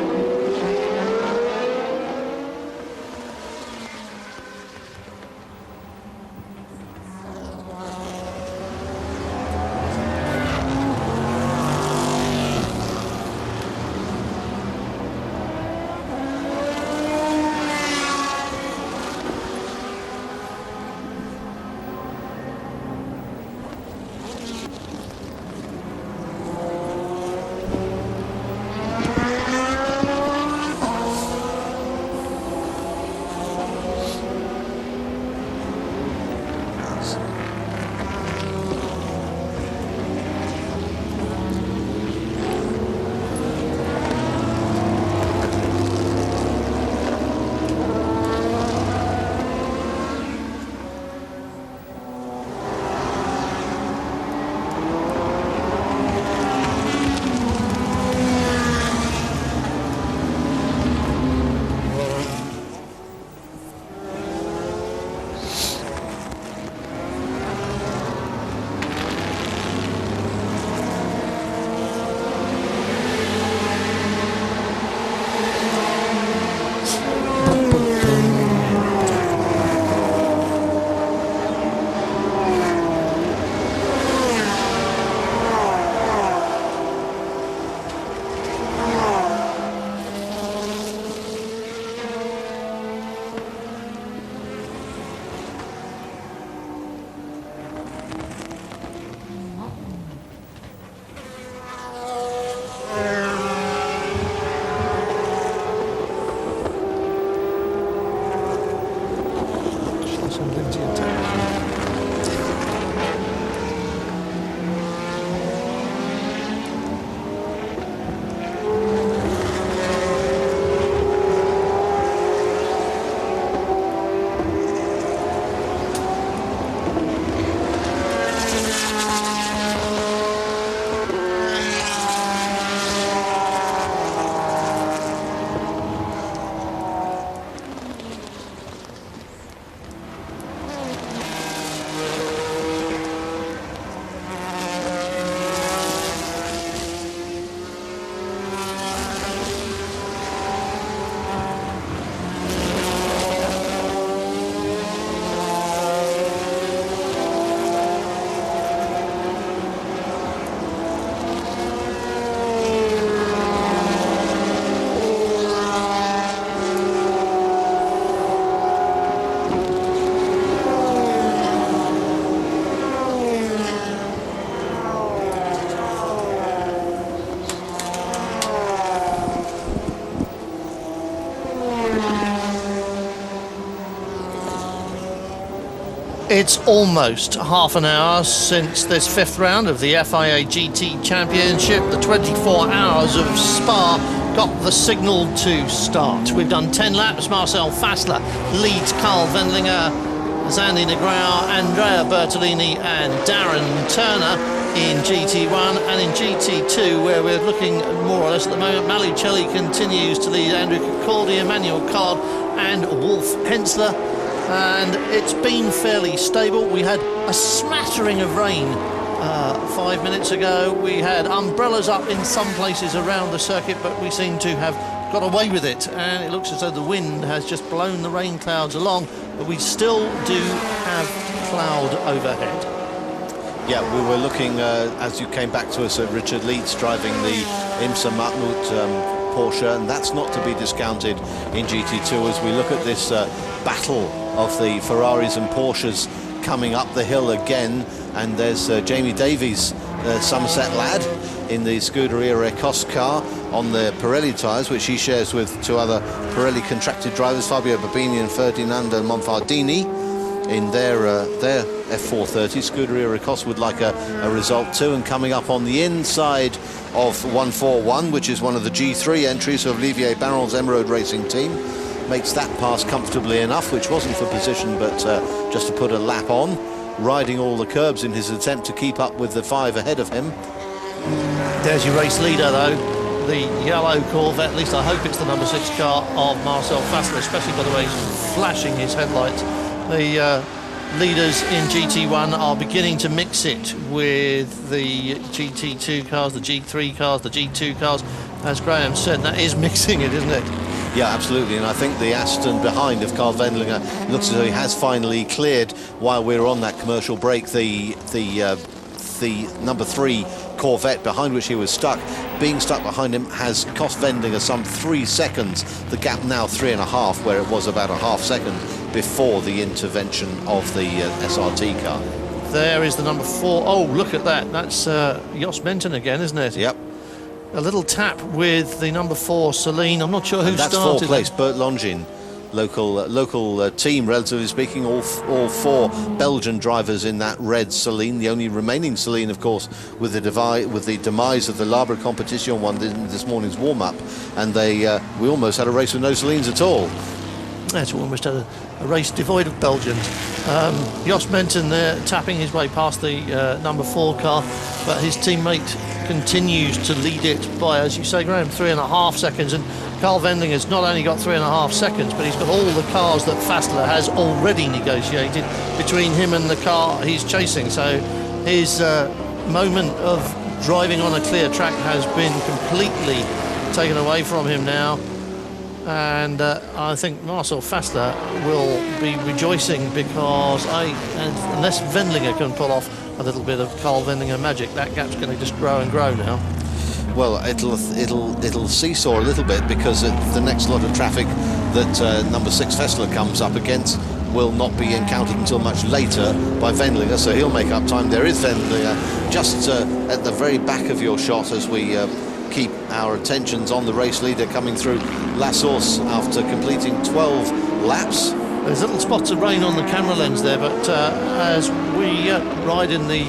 It's almost half an hour since this fifth round of the FIA GT Championship. The 24 hours of Spa got the signal to start. We've done 10 laps. Marcel Fassler leads Carl Wendlinger, Zandy Negrão, Andrea Bertolini and Darren Turner in GT1, and in GT2, where we're looking more or less at the moment, Malucelli continues to lead Andrew Cicaldi, Emmanuel Card and Wolf Hensler. And it's been fairly stable. We had a smattering of rain 5 minutes ago. We had umbrellas up in some places around the circuit, but we seem to have got away with it, and it looks as though the wind has just blown the rain clouds along, but we still do have cloud overhead. Yeah, we were looking, as you came back to us, at Richard Leeds driving the IMSA Matmut Porsche, and that's not to be discounted in GT2 as we look at this battle of the Ferraris and Porsches coming up the hill again. And there's Jamie Davies, Somerset lad, in the Scuderia Ecosse car on the Pirelli tyres, which he shares with two other Pirelli contracted drivers, Fabio Babini and Ferdinando Monfardini, in their F430. Scuderia Ecosse would like a result too, and coming up on the inside of 141, which is one of the G3 entries of Olivier Baron's Emeraude Racing team, makes that pass comfortably enough, which wasn't for position but just to put a lap on, riding all the curbs in his attempt to keep up with the 5 ahead of him. There's your race leader though, the yellow Corvette. At least I hope it's the number 6 car of Marcel Fassler, especially by the way he's flashing his headlights. The leaders in GT1 are beginning to mix it with the GT2 cars, the G3 cars, the G2 cars. As Graham said, that is mixing it, isn't it? Yeah, absolutely, and I think the Aston behind of Carl Wendlinger looks as though he has finally cleared, while we're on that commercial break, the number 3 Corvette behind which he was stuck. Being stuck behind him has cost Wendlinger some 3 seconds. The gap now 3.5, where it was about a half second before the intervention of the SRT car. There is the number 4. Oh, look at that. That's Jos Menton again, isn't it? Yep. A little tap with the number 4 Celine. I'm not sure who that's started. That's 4th place, Bert Longin. Local team, relatively speaking, all 4 Belgian drivers in that red Celine. The only remaining Celine, of course, with the demise of the Labre Competition one in this morning's warm-up, and we almost had a race with no Celines at all. Yes, we almost had a race devoid of Belgians. Jos Menton there tapping his way past the number 4 car, but his teammate continues to lead it by, as you say, Graham, 3.5 seconds. And Carl Wendlinger's not only got 3.5 seconds, but he's got all the cars that Fassler has already negotiated between him and the car he's chasing. So his moment of driving on a clear track has been completely taken away from him now. And I think Marcel Fassler will be rejoicing, because unless Wendlinger can pull off a little bit of Carl Wendlinger magic, that gap's going to just grow and grow now. Well, it'll seesaw a little bit, because the next lot of traffic that number 6 Fassler comes up against will not be encountered until much later by Wendlinger, so he'll make up time. There is Wendlinger just at the very back of your shot as we keep our attentions on the race leader coming through La Source after completing 12 laps. There's little spots of rain on the camera lens there, but as we ride in the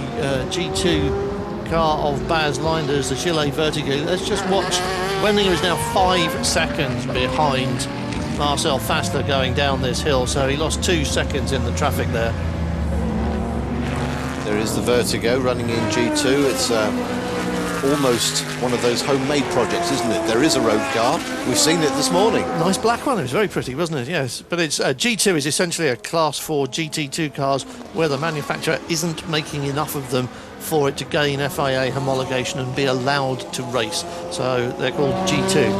G2 car of Baz Leinder's, the Gillet Vertigo, let's just watch. Wendlinger is now 5 seconds behind Marcel Fassler going down this hill, so he lost 2 seconds in the traffic there. There is the Vertigo running in G2. It's almost one of those homemade projects, isn't it? There is a road car. We've seen it this morning. Nice black one. It was very pretty, wasn't it? Yes. But it's G2 is essentially a Class 4 GT2 cars where the manufacturer isn't making enough of them for it to gain FIA homologation and be allowed to race. So they're called G2.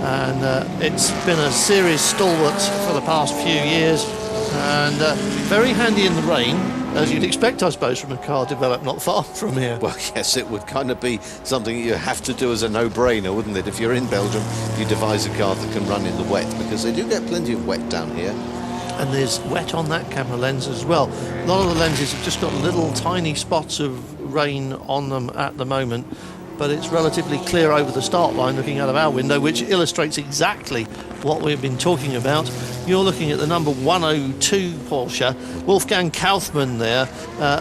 And it's been a series stalwart for the past few years, and very handy in the rain, as you'd expect, I suppose, from a car developed not far from here. Well, yes, it would kind of be something you have to do as a no-brainer, wouldn't it? If you're in Belgium, you devise a car that can run in the wet, because they do get plenty of wet down here. And there's wet on that camera lens as well. A lot of the lenses have just got little tiny spots of rain on them at the moment, but it's relatively clear over the start line looking out of our window, which illustrates exactly what we've been talking about. You're looking at the number 102 Porsche, Wolfgang Kauffmann there,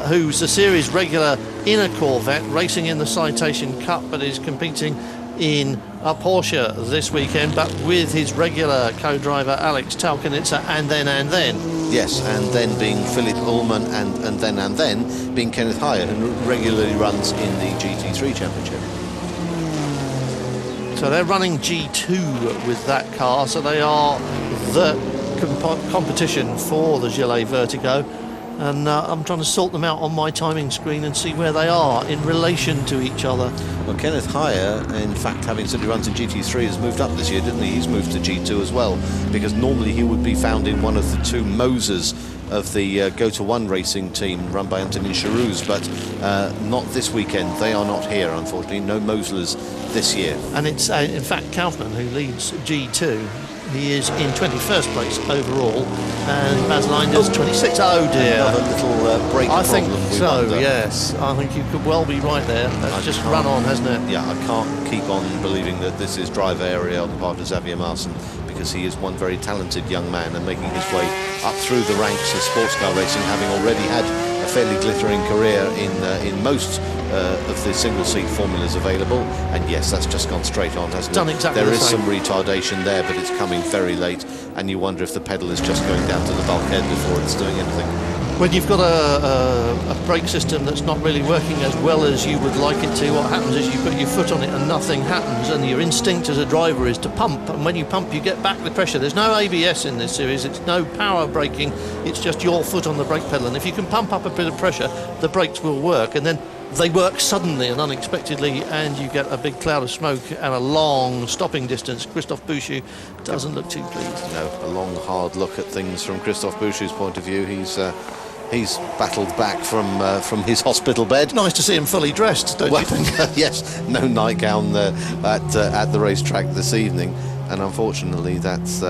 who's a series regular in a Corvette, racing in the Citation Cup, but is competing in a Porsche this weekend, but with his regular co-driver Alex Talkanitsa, and then. Yes, and then being Philipp Ullmann, and then being Kenneth Heyer, who regularly runs in the GT3 Championship. So they're running G2 with that car, so they are the competition for the Gillet Vertigo. And I'm trying to sort them out on my timing screen and see where they are in relation to each other. Well, Kenneth Heyer, in fact, having said he runs in GT3, has moved up this year, didn't he? He's moved to G2 as well, because normally he would be found in one of the 2 Mosers of the Go-to-1 racing team run by Antonin Charouz, but not this weekend. They are not here, unfortunately. No Moslers this year. And it's, in fact, Kaufmann who leads G2. He is in 21st place overall, and Baz Linder's 26. Oh dear. Another little brake I problem. think we so, wonder. yes. I think you could well be right there. That's just run on, hasn't it? Yeah, I can't keep on believing that this is driver area on the part of Xavier Marson, because he is one very talented young man and making his way up through the ranks of sports car racing, having already had a fairly glittering career in most of the single-seat formulas available. And yes, that's just gone straight on, hasn't it? Done exactly There the is same. some retardation there, but it's coming very late, and you wonder if the pedal is just going down to the bulkhead before it's doing anything. When you've got a brake system that's not really working as well as you would like it to, what happens is you put your foot on it and nothing happens, and your instinct as a driver is to pump, and when you pump you get back the pressure. There's no ABS in this series, it's no power braking, it's just your foot on the brake pedal, and if you can pump up a bit of pressure, the brakes will work, and then they work suddenly and unexpectedly, and you get a big cloud of smoke and a long stopping distance. Christophe Bouchou doesn't look too pleased. No, a long, hard look at things from Christophe Bouchou's point of view. He's battled back from his hospital bed. Nice to see him fully dressed, don't you think? Yes, no nightgown at the racetrack this evening, and unfortunately that's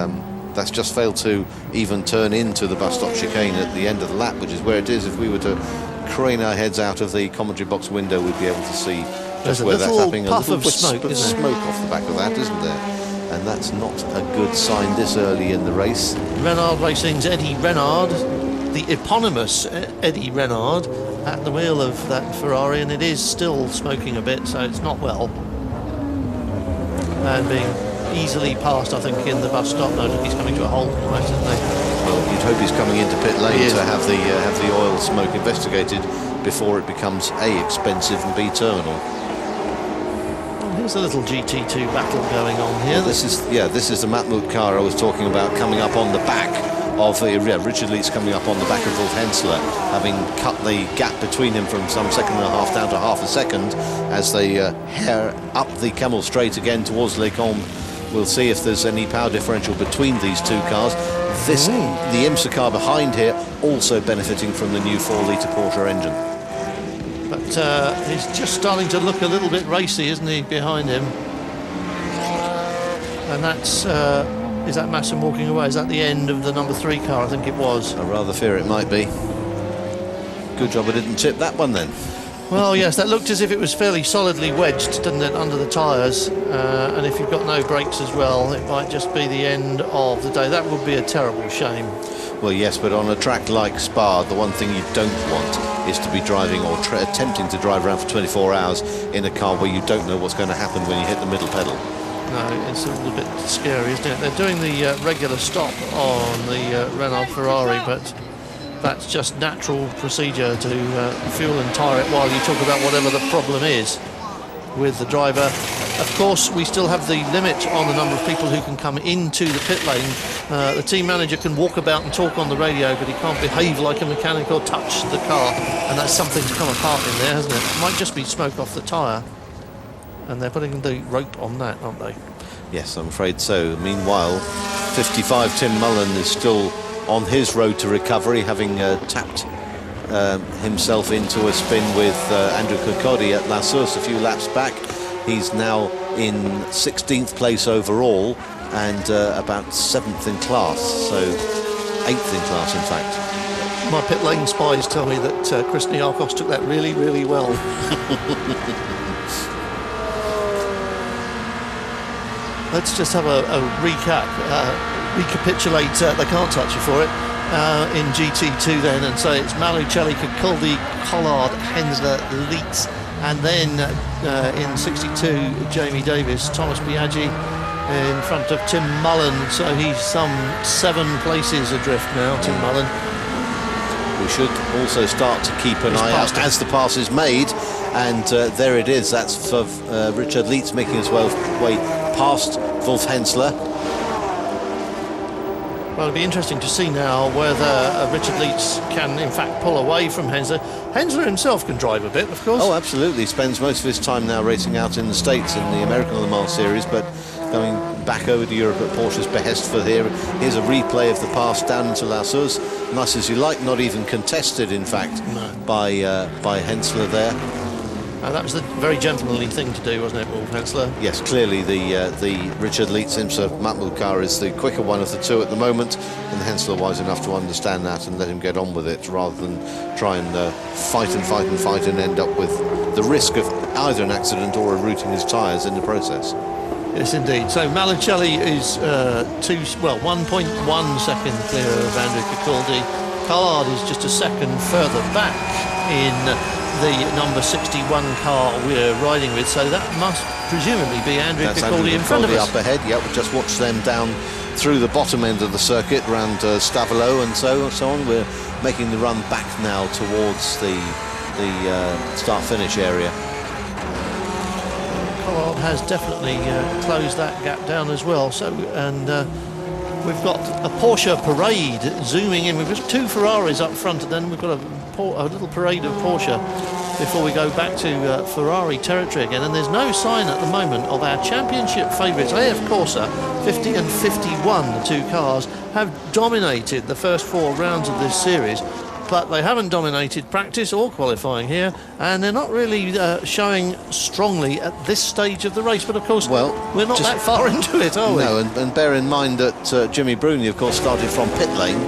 just failed to even turn into the bus stop chicane at the end of the lap, which is where it is. If we were to crane our heads out of the commentary box window, we'd be able to see just where that's happening. Puff a little of smoke, of smoke off the back of that, isn't there? And that's not a good sign this early in the race. Renard Racing's Eddie Renard, the eponymous Eddie Renard, at the wheel of that Ferrari, and it is still smoking a bit, so it's not well. And being easily passed, I think, in the bus stop. No, he's coming to a halt almost, isn't he? Well, you'd hope he's coming into pit lane to have the oil smoke investigated before it becomes A, expensive, and B, terminal. Well, here's a little GT2 battle going on here. Well, this is the Matmut car I was talking about, coming up on the back of Richard Leeds, coming up on the back of Wolf Hensler, having cut the gap between him from some second and a half down to half a second as they hare up the Camel Straight again towards Les Combes. We'll see if there's any power differential between these two cars. The IMSA car behind here also benefiting from the new 4-litre Porsche engine. But he's just starting to look a little bit racy, isn't he, behind him? And that's... is that Masson walking away? Is that the end of the number 3 car? I think it was. I rather fear it might be. Good job I didn't tip that one then. Well, yes, that looked as if it was fairly solidly wedged, didn't it, under the tyres? And if you've got no brakes as well, it might just be the end of the day. That would be a terrible shame. Well, yes, but on a track like Spa, the one thing you don't want is to be driving or attempting to drive around for 24 hours in a car where you don't know what's going to happen when you hit the middle pedal. No, it's a little bit scary, isn't it? They're doing the regular stop on the Renault Ferrari, but that's just natural procedure to fuel and tyre it while you talk about whatever the problem is with the driver. Of course, we still have the limit on the number of people who can come into the pit lane. The team manager can walk about and talk on the radio, but he can't behave like a mechanic or touch the car, and that's something to come apart in there, hasn't it? It might just be smoke off the tyre, and they're putting the rope on that, aren't they? Yes, I'm afraid so. Meanwhile, 55 Tim Mullen is still on his road to recovery, having tapped himself into a spin with Andrew Kirkcaldy at La Source a few laps back. He's now in 16th place overall and about 7th in class, so 8th in class in fact. My pit lane spies tell me that Chris Niarchos took that really, really well. Let's just have a recap, recapitulate, they can't touch you for it, in GT2 then, and so it's Malucelli, Kirkcaldy, Collard, Hensler, Leitz, and then in 62, Jamie Davis, Thomas Biaggi in front of Tim Mullen, so he's some 7 places adrift now, Tim Mullen. We should also start to keep an eye out as the pass is made, and there it is. That's for Richard Leitz making his way past Wolf Hensler. Well, it'll be interesting to see now whether Richard Leitz can in fact pull away from Hensler. Hensler himself can drive a bit, of course. Oh, absolutely. He spends most of his time now racing out in the States in the American Le Mans series, but going back over to Europe at Porsche's behest for here. Here's a replay of the pass down into La Source. Nice as you like, not even contested, in fact, by Hensler there. That was the very gentlemanly thing to do, wasn't it, Wolf Hensler? Yes, clearly the Richard Leitz-Imsa Matmut car is the quicker one of the two at the moment, and Hensler wise enough to understand that and let him get on with it rather than try and fight and end up with the risk of either an accident or routing his tyres in the process. Yes, indeed. So Malicelli is 1.1 seconds clear of Andrew Cicaldi. Collard is just a second further back in the number 61 car we're riding with, so that must presumably be Andrew Cicaldi in front of us. Up ahead, yeah, we'll just watch them down through the bottom end of the circuit around Stavolo and so on. We're making the run back now towards the start-finish area. Collard has definitely closed that gap down as well. So, and we've got a Porsche parade zooming in. We've got two Ferraris up front, and then we've got a little parade of Porsche before we go back to Ferrari territory again. And there's no sign at the moment of our championship favourites. AF Corsa 50 and 51, the two cars, have dominated the first 4 rounds of this series, but they haven't dominated practice or qualifying here, and they're not really showing strongly at this stage of the race. But of course, we're not that far into it, are we? No, and bear in mind that Jimmy Bruni, of course, started from pit lane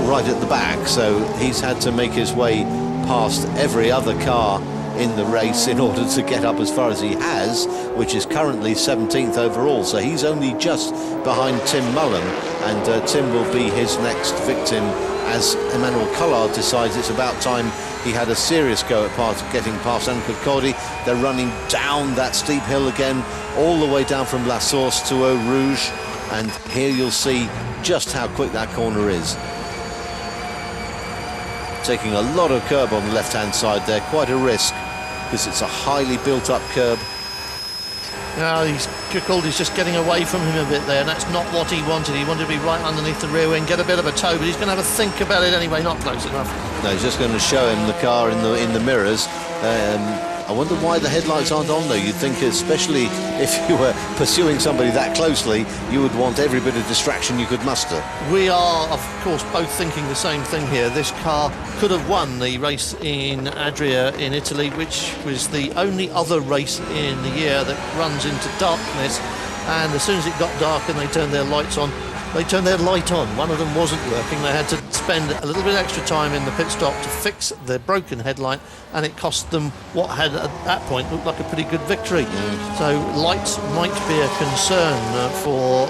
right at the back, so he's had to make his way past every other car in the race in order to get up as far as he has, which is currently 17th overall. So he's only just behind Tim Mullen, and Tim will be his next victim as Emmanuel Collard decides it's about time he had a serious go at getting past Andrew Cicaldi. They're running down that steep hill again, all the way down from La Source to Eau Rouge, and here you'll see just how quick that corner is. Taking a lot of curb on the left-hand side there, quite a risk, because it's a highly built-up curb. Now Cicaldi's just getting away from him a bit there, and that's not what he wanted. He wanted to be right underneath the rear wing, get a bit of a toe, but he's going to have a think about it anyway. Not close enough. No, he's just going to show him the car in the mirrors. I wonder why the headlights aren't on though. You'd think, especially if you were pursuing somebody that closely, you would want every bit of distraction you could muster. We are, of course, both thinking the same thing here. This car could have won the race in Adria in Italy, which was the only other race in the year that runs into darkness. And as soon as it got dark and they turned their lights on, they turned their light on. One of them wasn't working. They had to spend a little bit extra time in the pit stop to fix their broken headlight, and it cost them what had at that point looked like a pretty good victory. So lights might be a concern for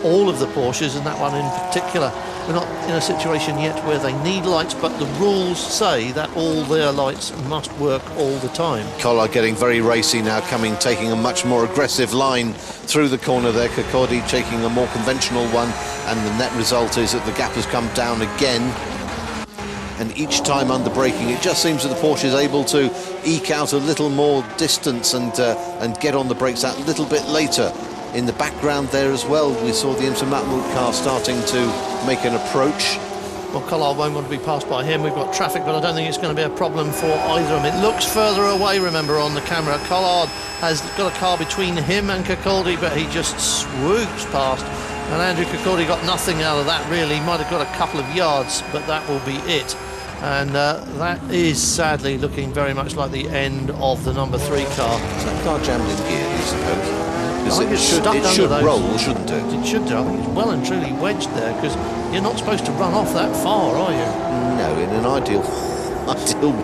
all of the Porsches, and that one in particular. We're not in a situation yet where they need lights, but the rules say that all their lights must work all the time. Collard getting very racy now, taking a much more aggressive line through the corner there. Cicaldi taking a more conventional one, and the net result is that the gap has come down again. And each time under braking, it just seems that the Porsche is able to eke out a little more distance and get on the brakes that little bit later. In the background there as well, we saw the Imsa Matmut car starting to make an approach. Well, Collard won't want to be passed by him. We've got traffic, but I don't think it's going to be a problem for either of them. It looks further away, remember, on the camera. Collard has got a car between him and Cicaldi, but he just swoops past. And Andrew Cicaldi got nothing out of that, really. He might have got a couple of yards, but that will be it. And that is sadly looking very much like the end of the number 3 car. Is that car jammed in gear, do you suppose? Because it should roll, shouldn't it? It should do. I think it's well and truly wedged there, because you're not supposed to run off that far, are you? No, in an ideal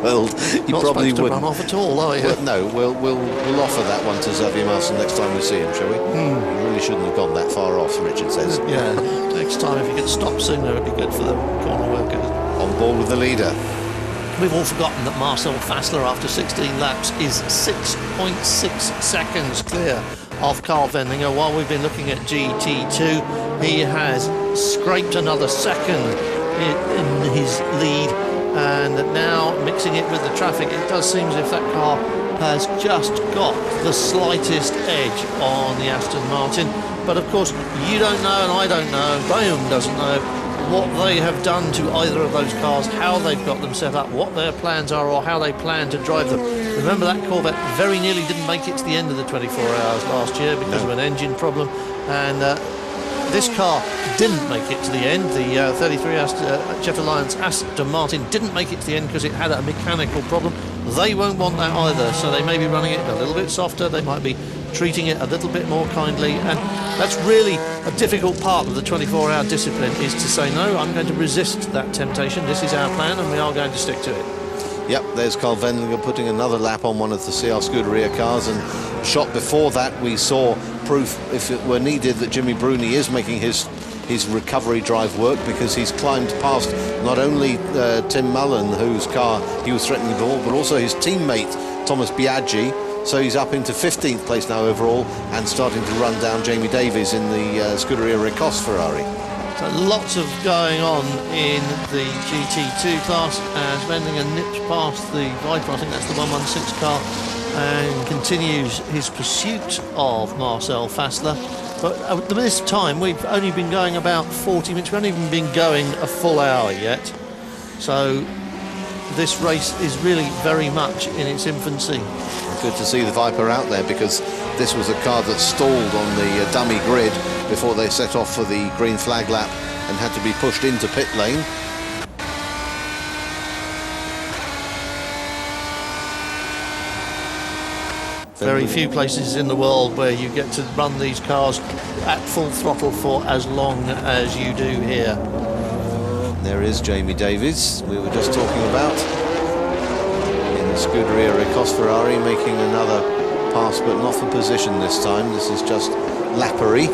world, you probably wouldn't. Not supposed to run off at all, are you? Well, no, we'll offer that one to Xavier Marson next time we see him, shall we? You really shouldn't have gone that far off, Richard says. Yeah, next time if you could stop sooner, it'd be good for the corner workers. On board with the leader. We've all forgotten that Marcel Fassler, after 16 laps, is 6.6 seconds clear of Carl Vendinger. While we've been looking at GT2, he has scraped another second in his lead, and now mixing it with the traffic, it does seem as if that car has just got the slightest edge on the Aston Martin. But of course, you don't know, and I don't know, Graham doesn't know what they have done to either of those cars, how they've got them set up, what their plans are, or how they plan to drive them. Remember, that Corvette very nearly didn't make it to the end of the 24 hours last year because of an engine problem, and This car didn't make it to the end. The 33 Jet Alliance Aston Martin didn't make it to the end because it had a mechanical problem. They won't want that either, so they may be running it a little bit softer. They might be treating it a little bit more kindly, and that's really a difficult part of the 24-hour discipline, is to say, no, I'm going to resist that temptation. This is our plan, and we are going to stick to it. Yep, there's Carl Wendlinger putting another lap on one of the CR Scuderia cars, and shot before that we saw proof, if it were needed, that Jimmy Bruni is making his recovery drive work, because he's climbed past not only Tim Mullen, whose car he was threatening before, but also his teammate Thomas Biaggi. So he's up into 15th place now overall, and starting to run down Jamie Davies in the Scuderia Recosse Ferrari. So lots of going on in the GT2 class as Wendlinger nips past the Viper, I think that's the 116 car, and continues his pursuit of Marcel Fassler. But at this time we've only been going about 40 minutes, we haven't even been going a full hour yet. So this race is really very much in its infancy. Good to see the Viper out there, because this was a car that stalled on the dummy grid before they set off for the green flag lap and had to be pushed into pit lane. Very few places in the world where you get to run these cars at full throttle for as long as you do here. There is Jamie Davies, we were just talking about, in the Scuderia Recosse Ferrari, making another pass, but not for position this time. This is just lappery.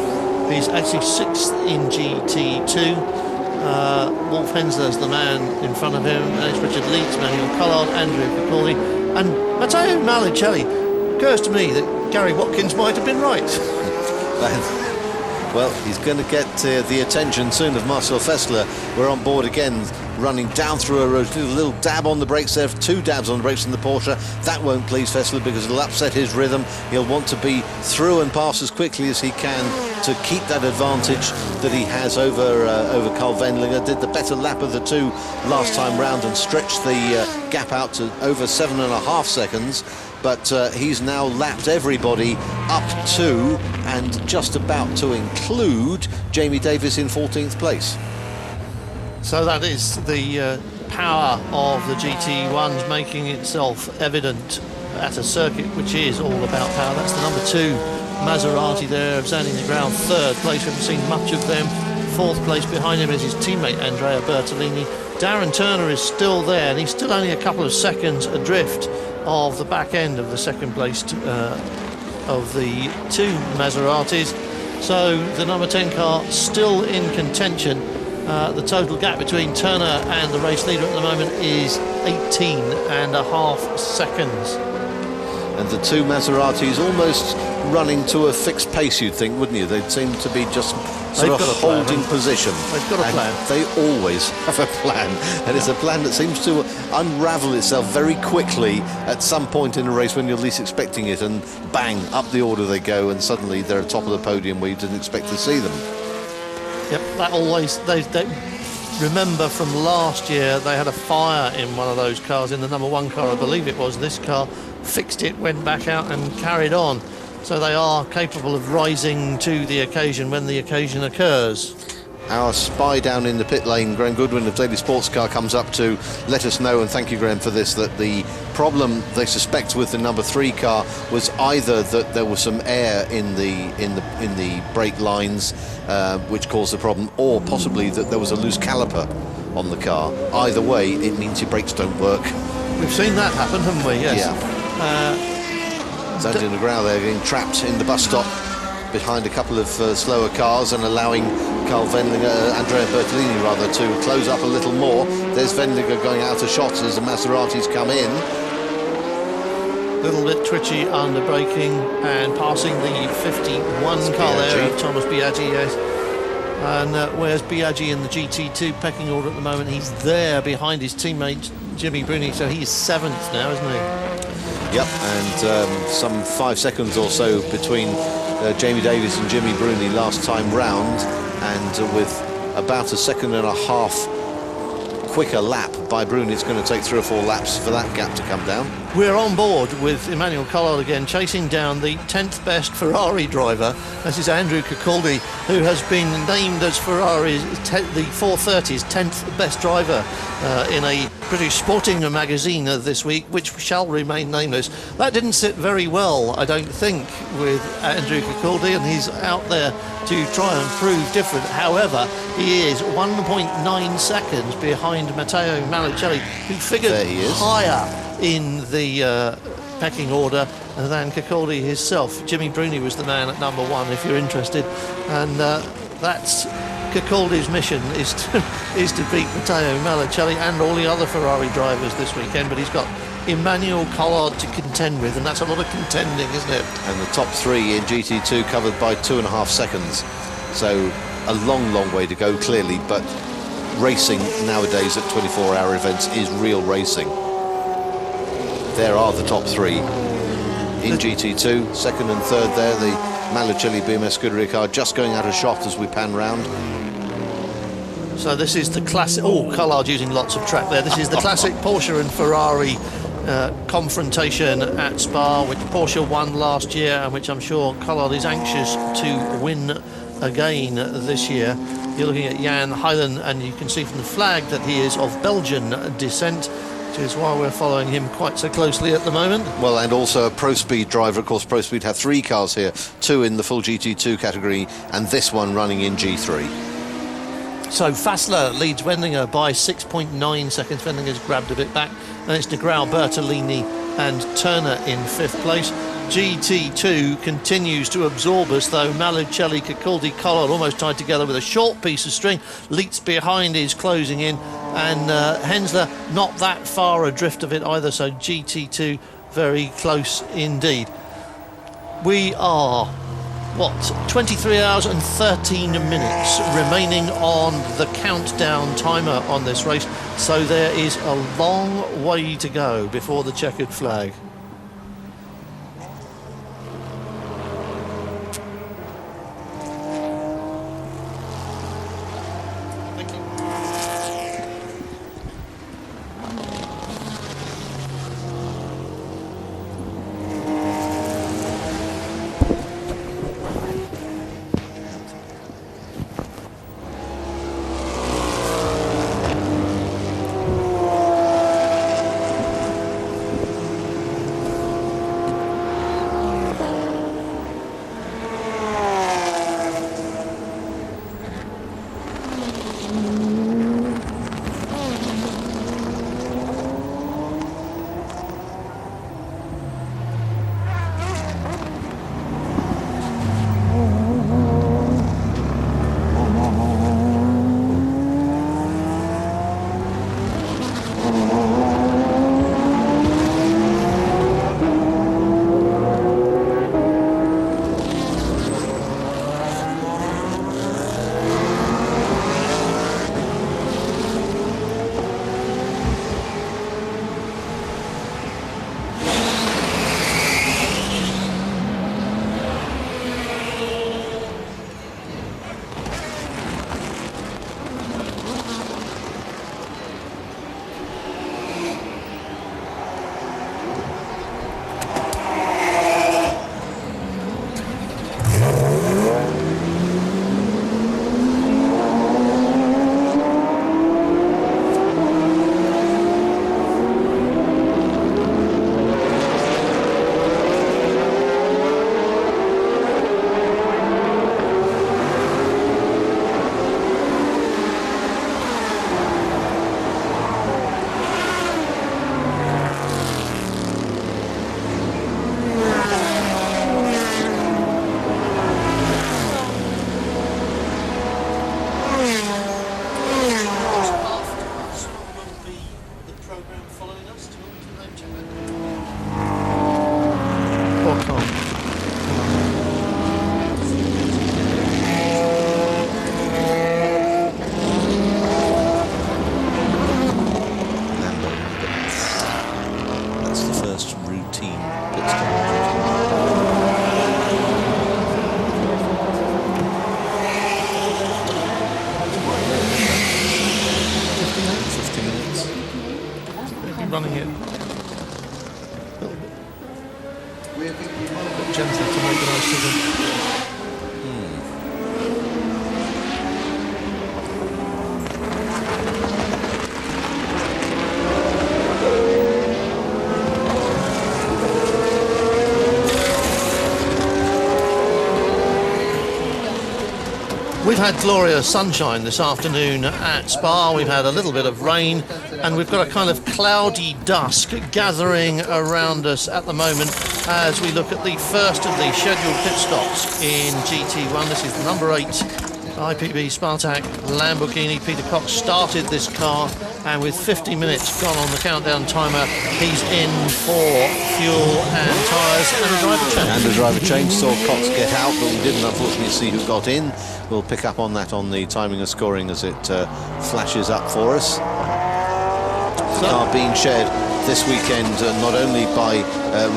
He's actually 6th in GT2. Wolf Hensler's the man in front of him, and it's Richard Leeds, Manuel Collard, Andrew Capaldi, and Matteo Malicelli. Occurs to me that Gary Watkins might have been right. Well, he's going to get the attention soon of Marcel Fassler. We're on board again, running down through a road, a little dab on the brakes there, 2 dabs on the brakes in the Porsche. That won't please Fassler, because it'll upset his rhythm. He'll want to be through and pass as quickly as he can to keep that advantage that he has over Carl Wendlinger. Did the better lap of the two last time round and stretched the gap out to over 7.5 seconds. But he's now lapped everybody up to and just about to include Jamie Davies in 14th place. So that is the power of the GT1s making itself evident at a circuit which is all about power. That's the number 2 Maserati there, standing the ground 3rd place. We haven't seen much of them. 4th place behind him is his teammate Andrea Bertolini. Darren Turner is still there, and he's still only a couple of seconds adrift of the back end of the second place of the 2 Maseratis. So the number 10 car still in contention. The total gap between Turner and the race leader at the moment is 18.5 seconds. And the 2 Maseratis almost running to a fixed pace, you'd think, wouldn't you? They'd seem to be just sort of holding position. They've got a plan. They always have a plan, and it's a plan that seems to unravel itself very quickly at some point in a race when you're least expecting it, and bang, up the order they go, and suddenly they're at top of the podium where you didn't expect to see them. Yep, that always, they remember from last year, they had a fire in one of those cars, in the number 1 car, I believe it was. This car fixed it, went back out and carried on. So they are capable of rising to the occasion when the occasion occurs. Our spy down in the pit lane, Graham Goodwin of Daily Sports Car, comes up to let us know, and thank you, Graham, for this, that the problem they suspect with the number 3 car was either that there was some air in the brake lines, which caused the problem, or possibly that there was a loose caliper on the car. Either way, it means your brakes don't work. We've seen that happen, haven't we? Yes. Yeah. Andy McGraw there getting trapped in the bus stop behind a couple of slower cars, and allowing Carl Wendlinger, Andrea Bertolini rather, to close up a little more. There's Wendlinger going out of shots as the Maseratis come in. Little bit twitchy under braking and passing the 51 car there of Thomas Biaggi, yes. And where's Biaggi in the GT2 pecking order at the moment? He's there behind his teammate Jimmy Bruni, so he's 7th now, isn't he? Yep, and some 5 seconds or so between Jamie Davies and Jimmy Bruni last time round, and with about 1.5 seconds quicker lap by Bruni, it's going to take 3 or 4 laps for that gap to come down. We're on board with Emmanuel Collard again, chasing down the 10th best Ferrari driver. This is Andrew Cicaldi, who has been named as Ferrari's the 430's 10th best driver in a British sporting magazine this week, which shall remain nameless. That didn't sit very well, I don't think, with Andrew Cicaldi, and he's out there to try and prove different. However, he is 1.9 seconds behind Matteo Malicelli, who figured higher in the pecking order than Cicaldi himself. Jimmy Bruni was the man at number 1, if you're interested, and that's Cicaldi's mission, is to beat Matteo Malicelli and all the other Ferrari drivers this weekend. But he's got Emmanuel Collard to contend with, and that's a lot of contending, isn't it? And the top 3 in GT2 covered by 2.5 seconds, so a long way to go clearly, but racing nowadays at 24-hour events is real racing. There are the top 3 in GT2, second and third there, the Malicelli BMS Scuderia car just going out of shot as we pan round. So this is the classic, Collard using lots of track there. This is the classic Porsche and Ferrari confrontation at Spa, which Porsche won last year and which I'm sure Collard is anxious to win again this year. You're looking at Jan Heilen, and you can see from the flag that he is of Belgian descent, which is why we're following him quite so closely at the moment. Well, and also a Pro Speed driver. Of course, Pro Speed have 3 cars here, 2 in the full GT2 category, and this one running in G3. So Fassler leads Wendinger by 6.9 seconds. Wendinger's grabbed a bit back, and it's De Grau, Bertolini and Turner in 5th place. GT2 continues to absorb us, though. Malicelli, Cicaldi, Collard almost tied together with a short piece of string. Leitz behind is closing in, and Hensler not that far adrift of it either, so GT2 very close indeed. We are, 23 hours and 13 minutes remaining on the countdown timer on this race, so there is a long way to go before the checkered flag. gently to make the most of them. We've had glorious sunshine this afternoon at Spa. We've had a little bit of rain, and we've got a kind of cloudy dusk gathering around us at the moment as we look at the first of the scheduled pit stops in GT1. This is the number 8 IPB Spartak Lamborghini. Peter Cox started this car, and with 50 minutes gone on the countdown timer, he's in for fuel and tyres and a driver change. And a driver change. Saw Cox get out, but we didn't unfortunately see who got in. We'll pick up on that on the timing and scoring as it flashes up for us. The car being shared this weekend not only by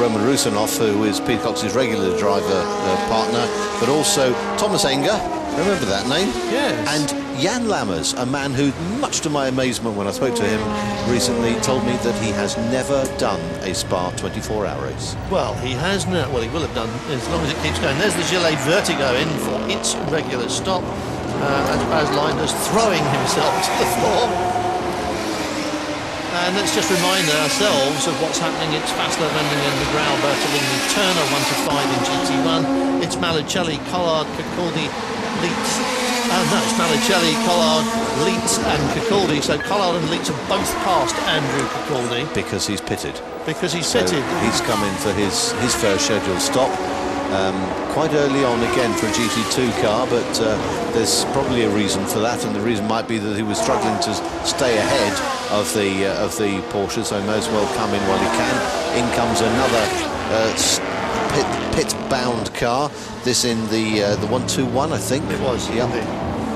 Roman Rusanov, who is Peter Cox's regular driver partner, but also Thomas Enger. Remember that name? Yes. And Jan Lammers, a man who, much to my amazement when I spoke to him recently, told me that he has never done a Spa 24-hour race. Well, he has now. Well, he will have done as long as it keeps going. There's the Gillet Vertigo in for its regular stop. And Baz Linders throwing himself to the floor. And let's just remind ourselves of what's happening. It's Fassler, Vendingen, De Grauw, Bertolini, Turner 1 to 5 in GT1. It's Malicelli, Collard, Cacaldi, Leitz. No, it's Malicelli, Collard, Leitz and Cacaldi. So Collard and Leitz have both passed Andrew Cacaldi. Because he's pitted. Because he's pitted. He's come in for his first scheduled stop. Quite early on again for a GT2 car, but there's probably a reason for that, and the reason might be that he was struggling to stay ahead of the Porsche, so he may as well come in while he can. In comes another pit-bound car. This in the 121, I think. It was. Yeah.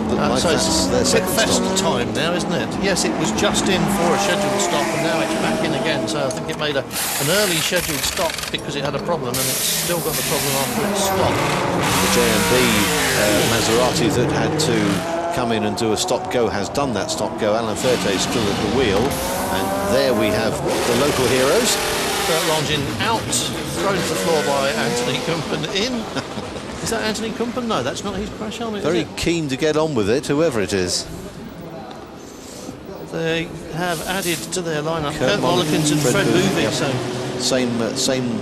Like so it's their fest time now, isn't it? Yes, it was just in for a scheduled stop, and now it's back in again. So I think it made an early scheduled stop because it had a problem, and it's still got the problem after it stopped. The JMB Maserati that had to come in and do a stop-go has done that stop-go. Alain Ferté is still at the wheel, and there we have the local heroes. Longin out, thrown to the floor by Anthony Kumpen in. Is that Anthony Kumpen? No, that's not his crash helmet. Very keen to get on with it, whoever it is. They have added to their lineup Kurt Mollikins and Fred Boovey. Yep. So same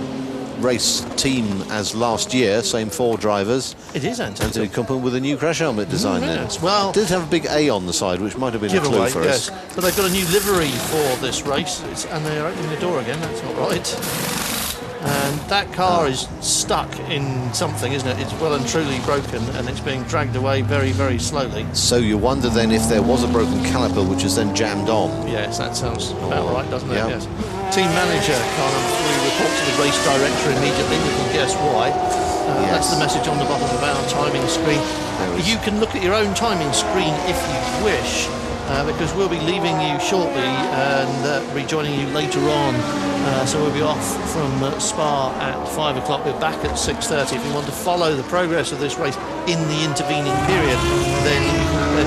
race team as last year, same 4 drivers. It is Anthony Kumpen with a new crash helmet design yes. there. Well, it did have a big A on the side, which might have been a clue for us. But they've got a new livery for this race, and they're opening the door again. That's not right. And that car is stuck in something, isn't it? It's well and truly broken, and it's being dragged away very, very slowly. So you wonder then if there was a broken caliper which is then jammed on. Yes, that sounds about right, doesn't it? Yeah. Yes. Team manager can't report to the race director immediately. We can guess why. Yes. That's the message on the bottom of our timing screen. You can look at your own timing screen if you wish. Because we'll be leaving you shortly and rejoining you later on. So we'll be off from Spa at 5 o'clock. We're back at 6:30. If you want to follow the progress of this race in the intervening period, then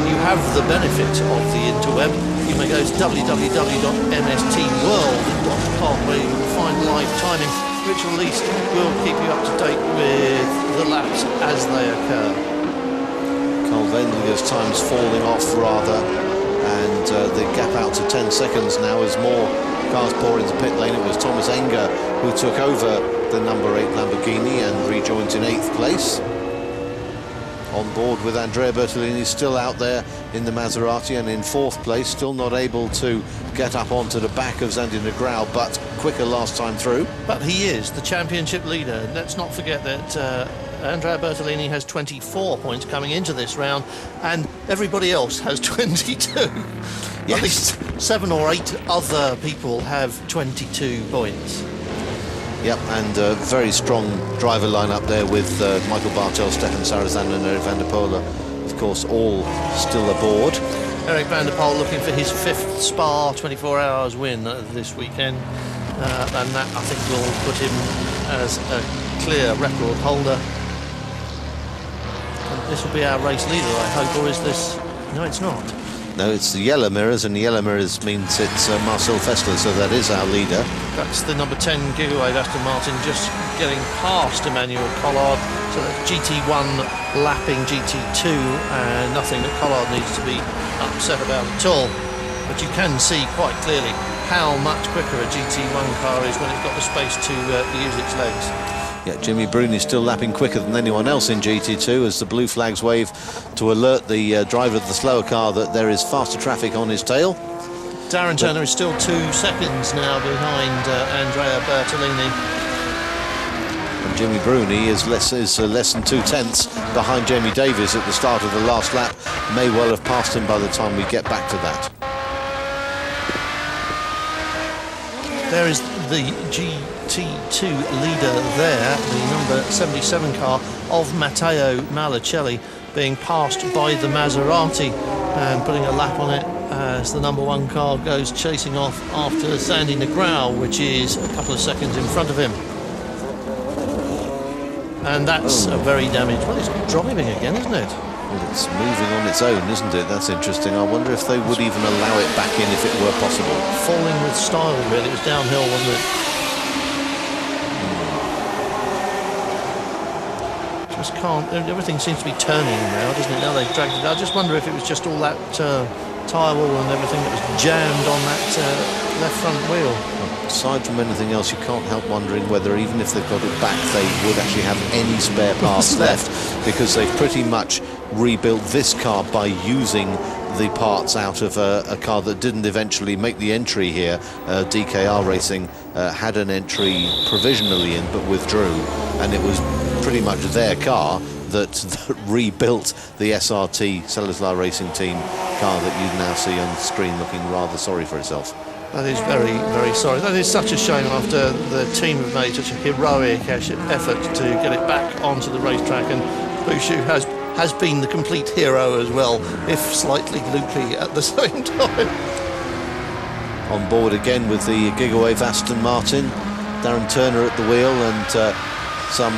you have the benefit of the interweb. You may go to www.mstworld.com where you will find live timing, which at least will keep you up to date with the laps as they occur. Carl Wendlinger's time's falling off rather. And the gap out to 10 seconds now as more cars pour into pit lane. It was Thomas Enger who took over the number 8 Lamborghini and rejoined in 8th place. On board with Andrea Bertolini still out there in the Maserati and in 4th place, still not able to get up onto the back of Zandy De Grauw, but quicker last time through. But he is the championship leader. Let's not forget that Andrea Bertolini has 24 points coming into this round, and everybody else has 22. Yes. At least 7 or 8 other people have 22 points. Yep, and a very strong driver lineup there with Michael Bartel, Stefan Sarazan and Eric van der Poel, of course, all still aboard. Eric van der Poel looking for his 5th Spa 24 hours win this weekend, and that I think will put him as a clear record holder. And this will be our race leader, I hope, or is this... No, it's not. No, it's the yellow mirrors, and the yellow mirrors means it's Marcel Fessler, so that is our leader. That's the number 10 Gigawave Aston Martin just getting past Emmanuel Collard. So that's GT1 lapping GT2, and nothing that Collard needs to be upset about at all. But you can see quite clearly how much quicker a GT1 car is when it's got the space to use its legs. Yeah, Jimmy Bruni still lapping quicker than anyone else in GT2 as the blue flags wave to alert the driver of the slower car that there is faster traffic on his tail. Darren Turner is still 2 seconds now behind Andrea Bertolini. And Jimmy Bruni is less than 2/10 behind Jamie Davis at the start of the last lap. May well have passed him by the time we get back to that. There is the GT2 leader there, the number 77 car of Matteo Malicelli, being passed by the Maserati and putting a lap on it as the number 1 car goes chasing off after Sandy Negrão, which is a couple of seconds in front of him. And that's a very damaged... Well, it's driving again, isn't it? Well, it's moving on its own, isn't it? That's interesting. I wonder if they would even allow it back in if it were possible. Falling with style, really. It was downhill, wasn't it? Just can't... Everything seems to be turning now, doesn't it? Now they've dragged it. I just wonder if it was just all that tyre wall and everything that was jammed on that left front wheel. Aside from anything else, you can't help wondering whether even if they've got it back, they would actually have any spare parts left, because they've pretty much rebuilt this car by using the parts out of a car that didn't eventually make the entry here. DKR Racing had an entry provisionally in but withdrew, and it was pretty much their car that rebuilt the SRT Cellulosar Racing Team car that you now see on the screen, looking rather sorry for itself. That is very, very sorry. That is such a shame after the team have made such a heroic effort to get it back onto the racetrack, and Bouchou has been the complete hero as well, if slightly loopy at the same time. On board again with the Gigawave Aston Martin, Darren Turner at the wheel, and some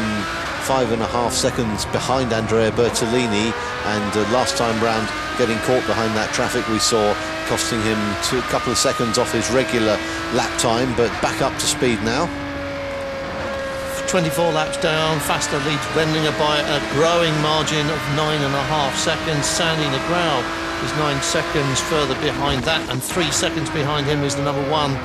5.5 seconds behind Andrea Bertolini, and last time round getting caught behind that traffic we saw, costing him a couple of seconds off his regular lap time, but back up to speed now. 24 laps down, Fastler leads Wendlinger by a growing margin of 9.5 seconds. Sandy Negrão is 9 seconds further behind that, and 3 seconds behind him is the number 1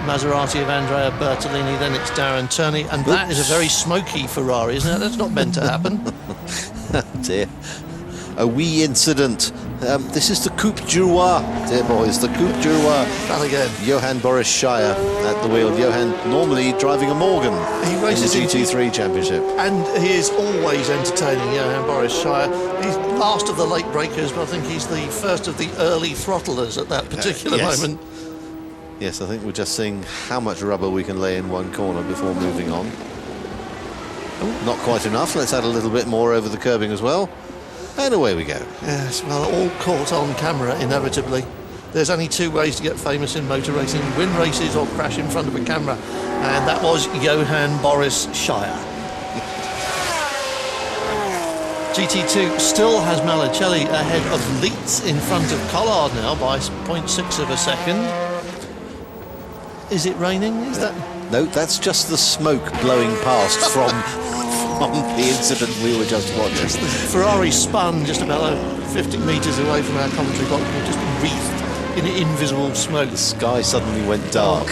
Maserati of Andrea Bertolini. Then it's Darren Turney, and that is a very smoky Ferrari, isn't it? That's not meant to happen. Oh dear. A wee incident. This is the Coupe du Roi, dear boys, the Coupe du Roi. And again, Johan Boris Shire at the wheel. Johan normally driving a Morgan he races in the GT3 Championship. And he is always entertaining, Johan Boris Shire. He's last of the late breakers, but I think he's the first of the early throttlers at that particular moment. Yes, I think we're just seeing how much rubber we can lay in one corner before moving on. Oh, not quite enough. Let's add a little bit more over the curbing as well. And away we go. Yes, well, all caught on camera, inevitably. There's only 2 ways to get famous in motor racing: win races or crash in front of a camera. And that was Johan Boris Shire. GT2 still has Malicelli ahead of Leitz in front of Collard now by 0.6 of a second. Is it raining? Is that... No, that's just the smoke blowing past from the incident we were just watching. Yes, the Ferrari spun just about 50 metres away from our commentary box. We've just been wreathed in invisible smoke. The sky suddenly went dark.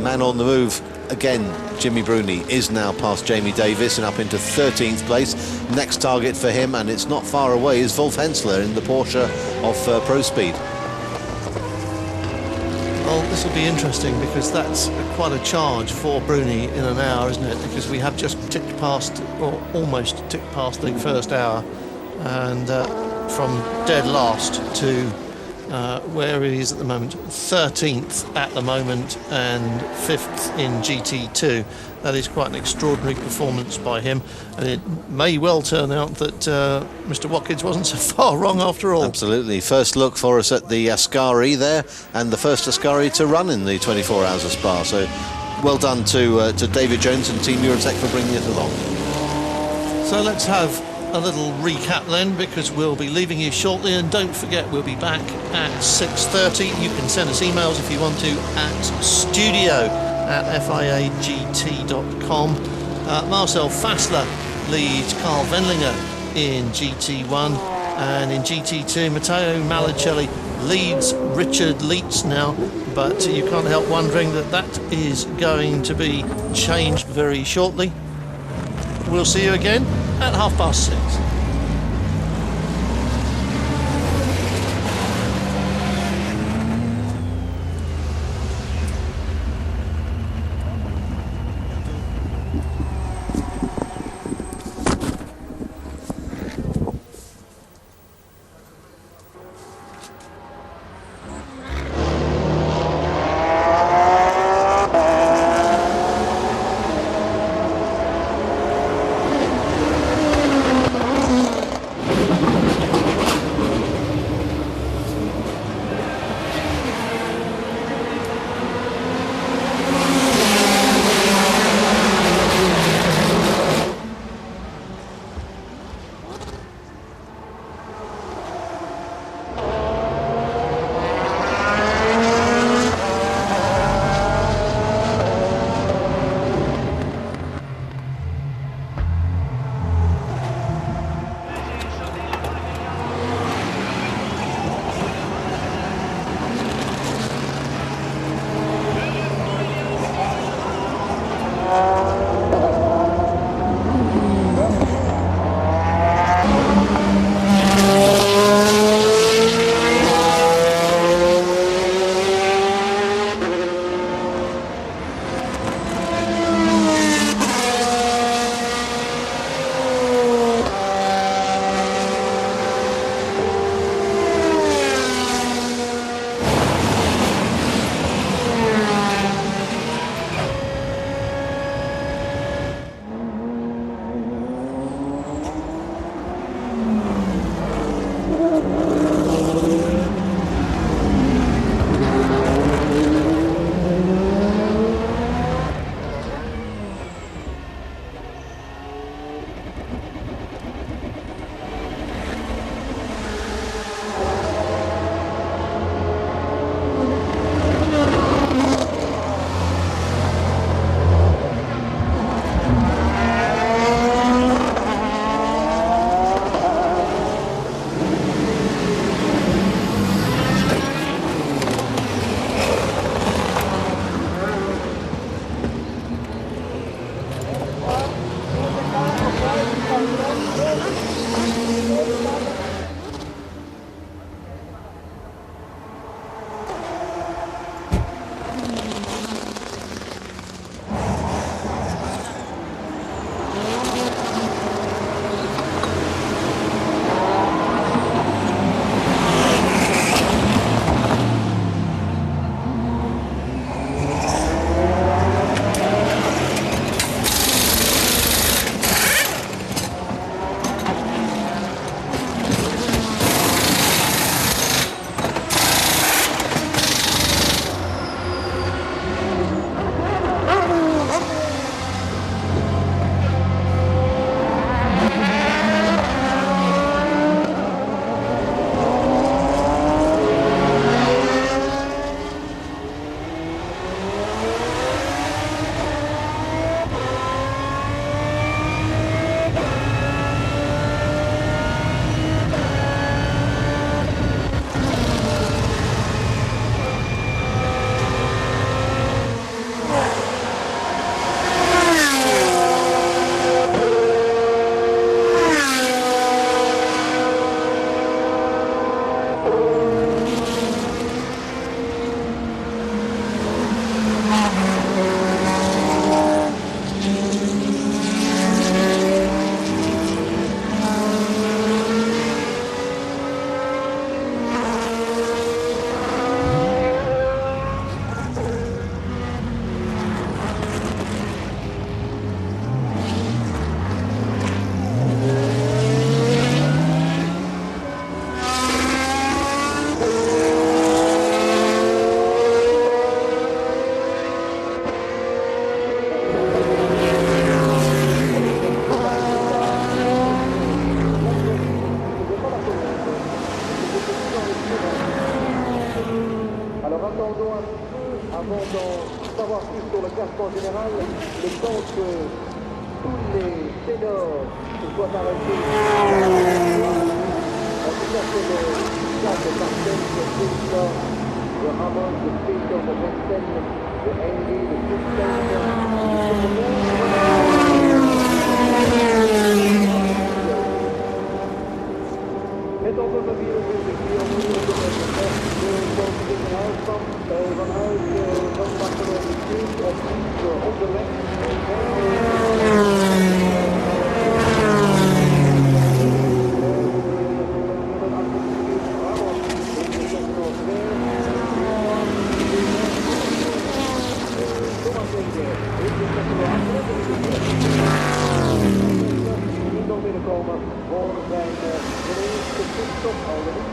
Man on the move again. Jimmy Bruni is now past Jamie Davis and up into 13th place. Next target for him, and it's not far away, is Wolf Hensler in the Porsche of Pro Speed. Well, this will be interesting because that's quite a charge for Bruni in an hour, isn't it? Because we have just ticked past, or almost ticked past the first hour, and from dead last to where he is at the moment, 13th at the moment and 5th in GT2. That is quite an extraordinary performance by him, and it may well turn out that Mr. Watkins wasn't so far wrong after all. Absolutely. First look for us at the Ascari there, and the first Ascari to run in the 24 Hours of Spa. So well done to David Jones and Team Eurotech for bringing it along. So let's have a little recap then, because we'll be leaving you shortly, and don't forget we'll be back at 6:30. You can send us emails if you want to at studio@fiagt.com. Marcel Fassler leads Carl Wendlinger in GT1, and in GT2 Matteo Malicelli leads Richard Leitz now, but you can't help wondering that that is going to be changed very shortly. We'll see you again at 6:30. sportif sur le classement général, le temps que tous les ténors se soient arrêtés. En tout cas, c'est le cas de Marcel, de Christophe, de Ramon, de Peter, de Rensen, de Henry, de Met ongeveer de generaal vanuit van Barcelona op onderweg. Binnenkomen voor zijn eerste pitstop alweer.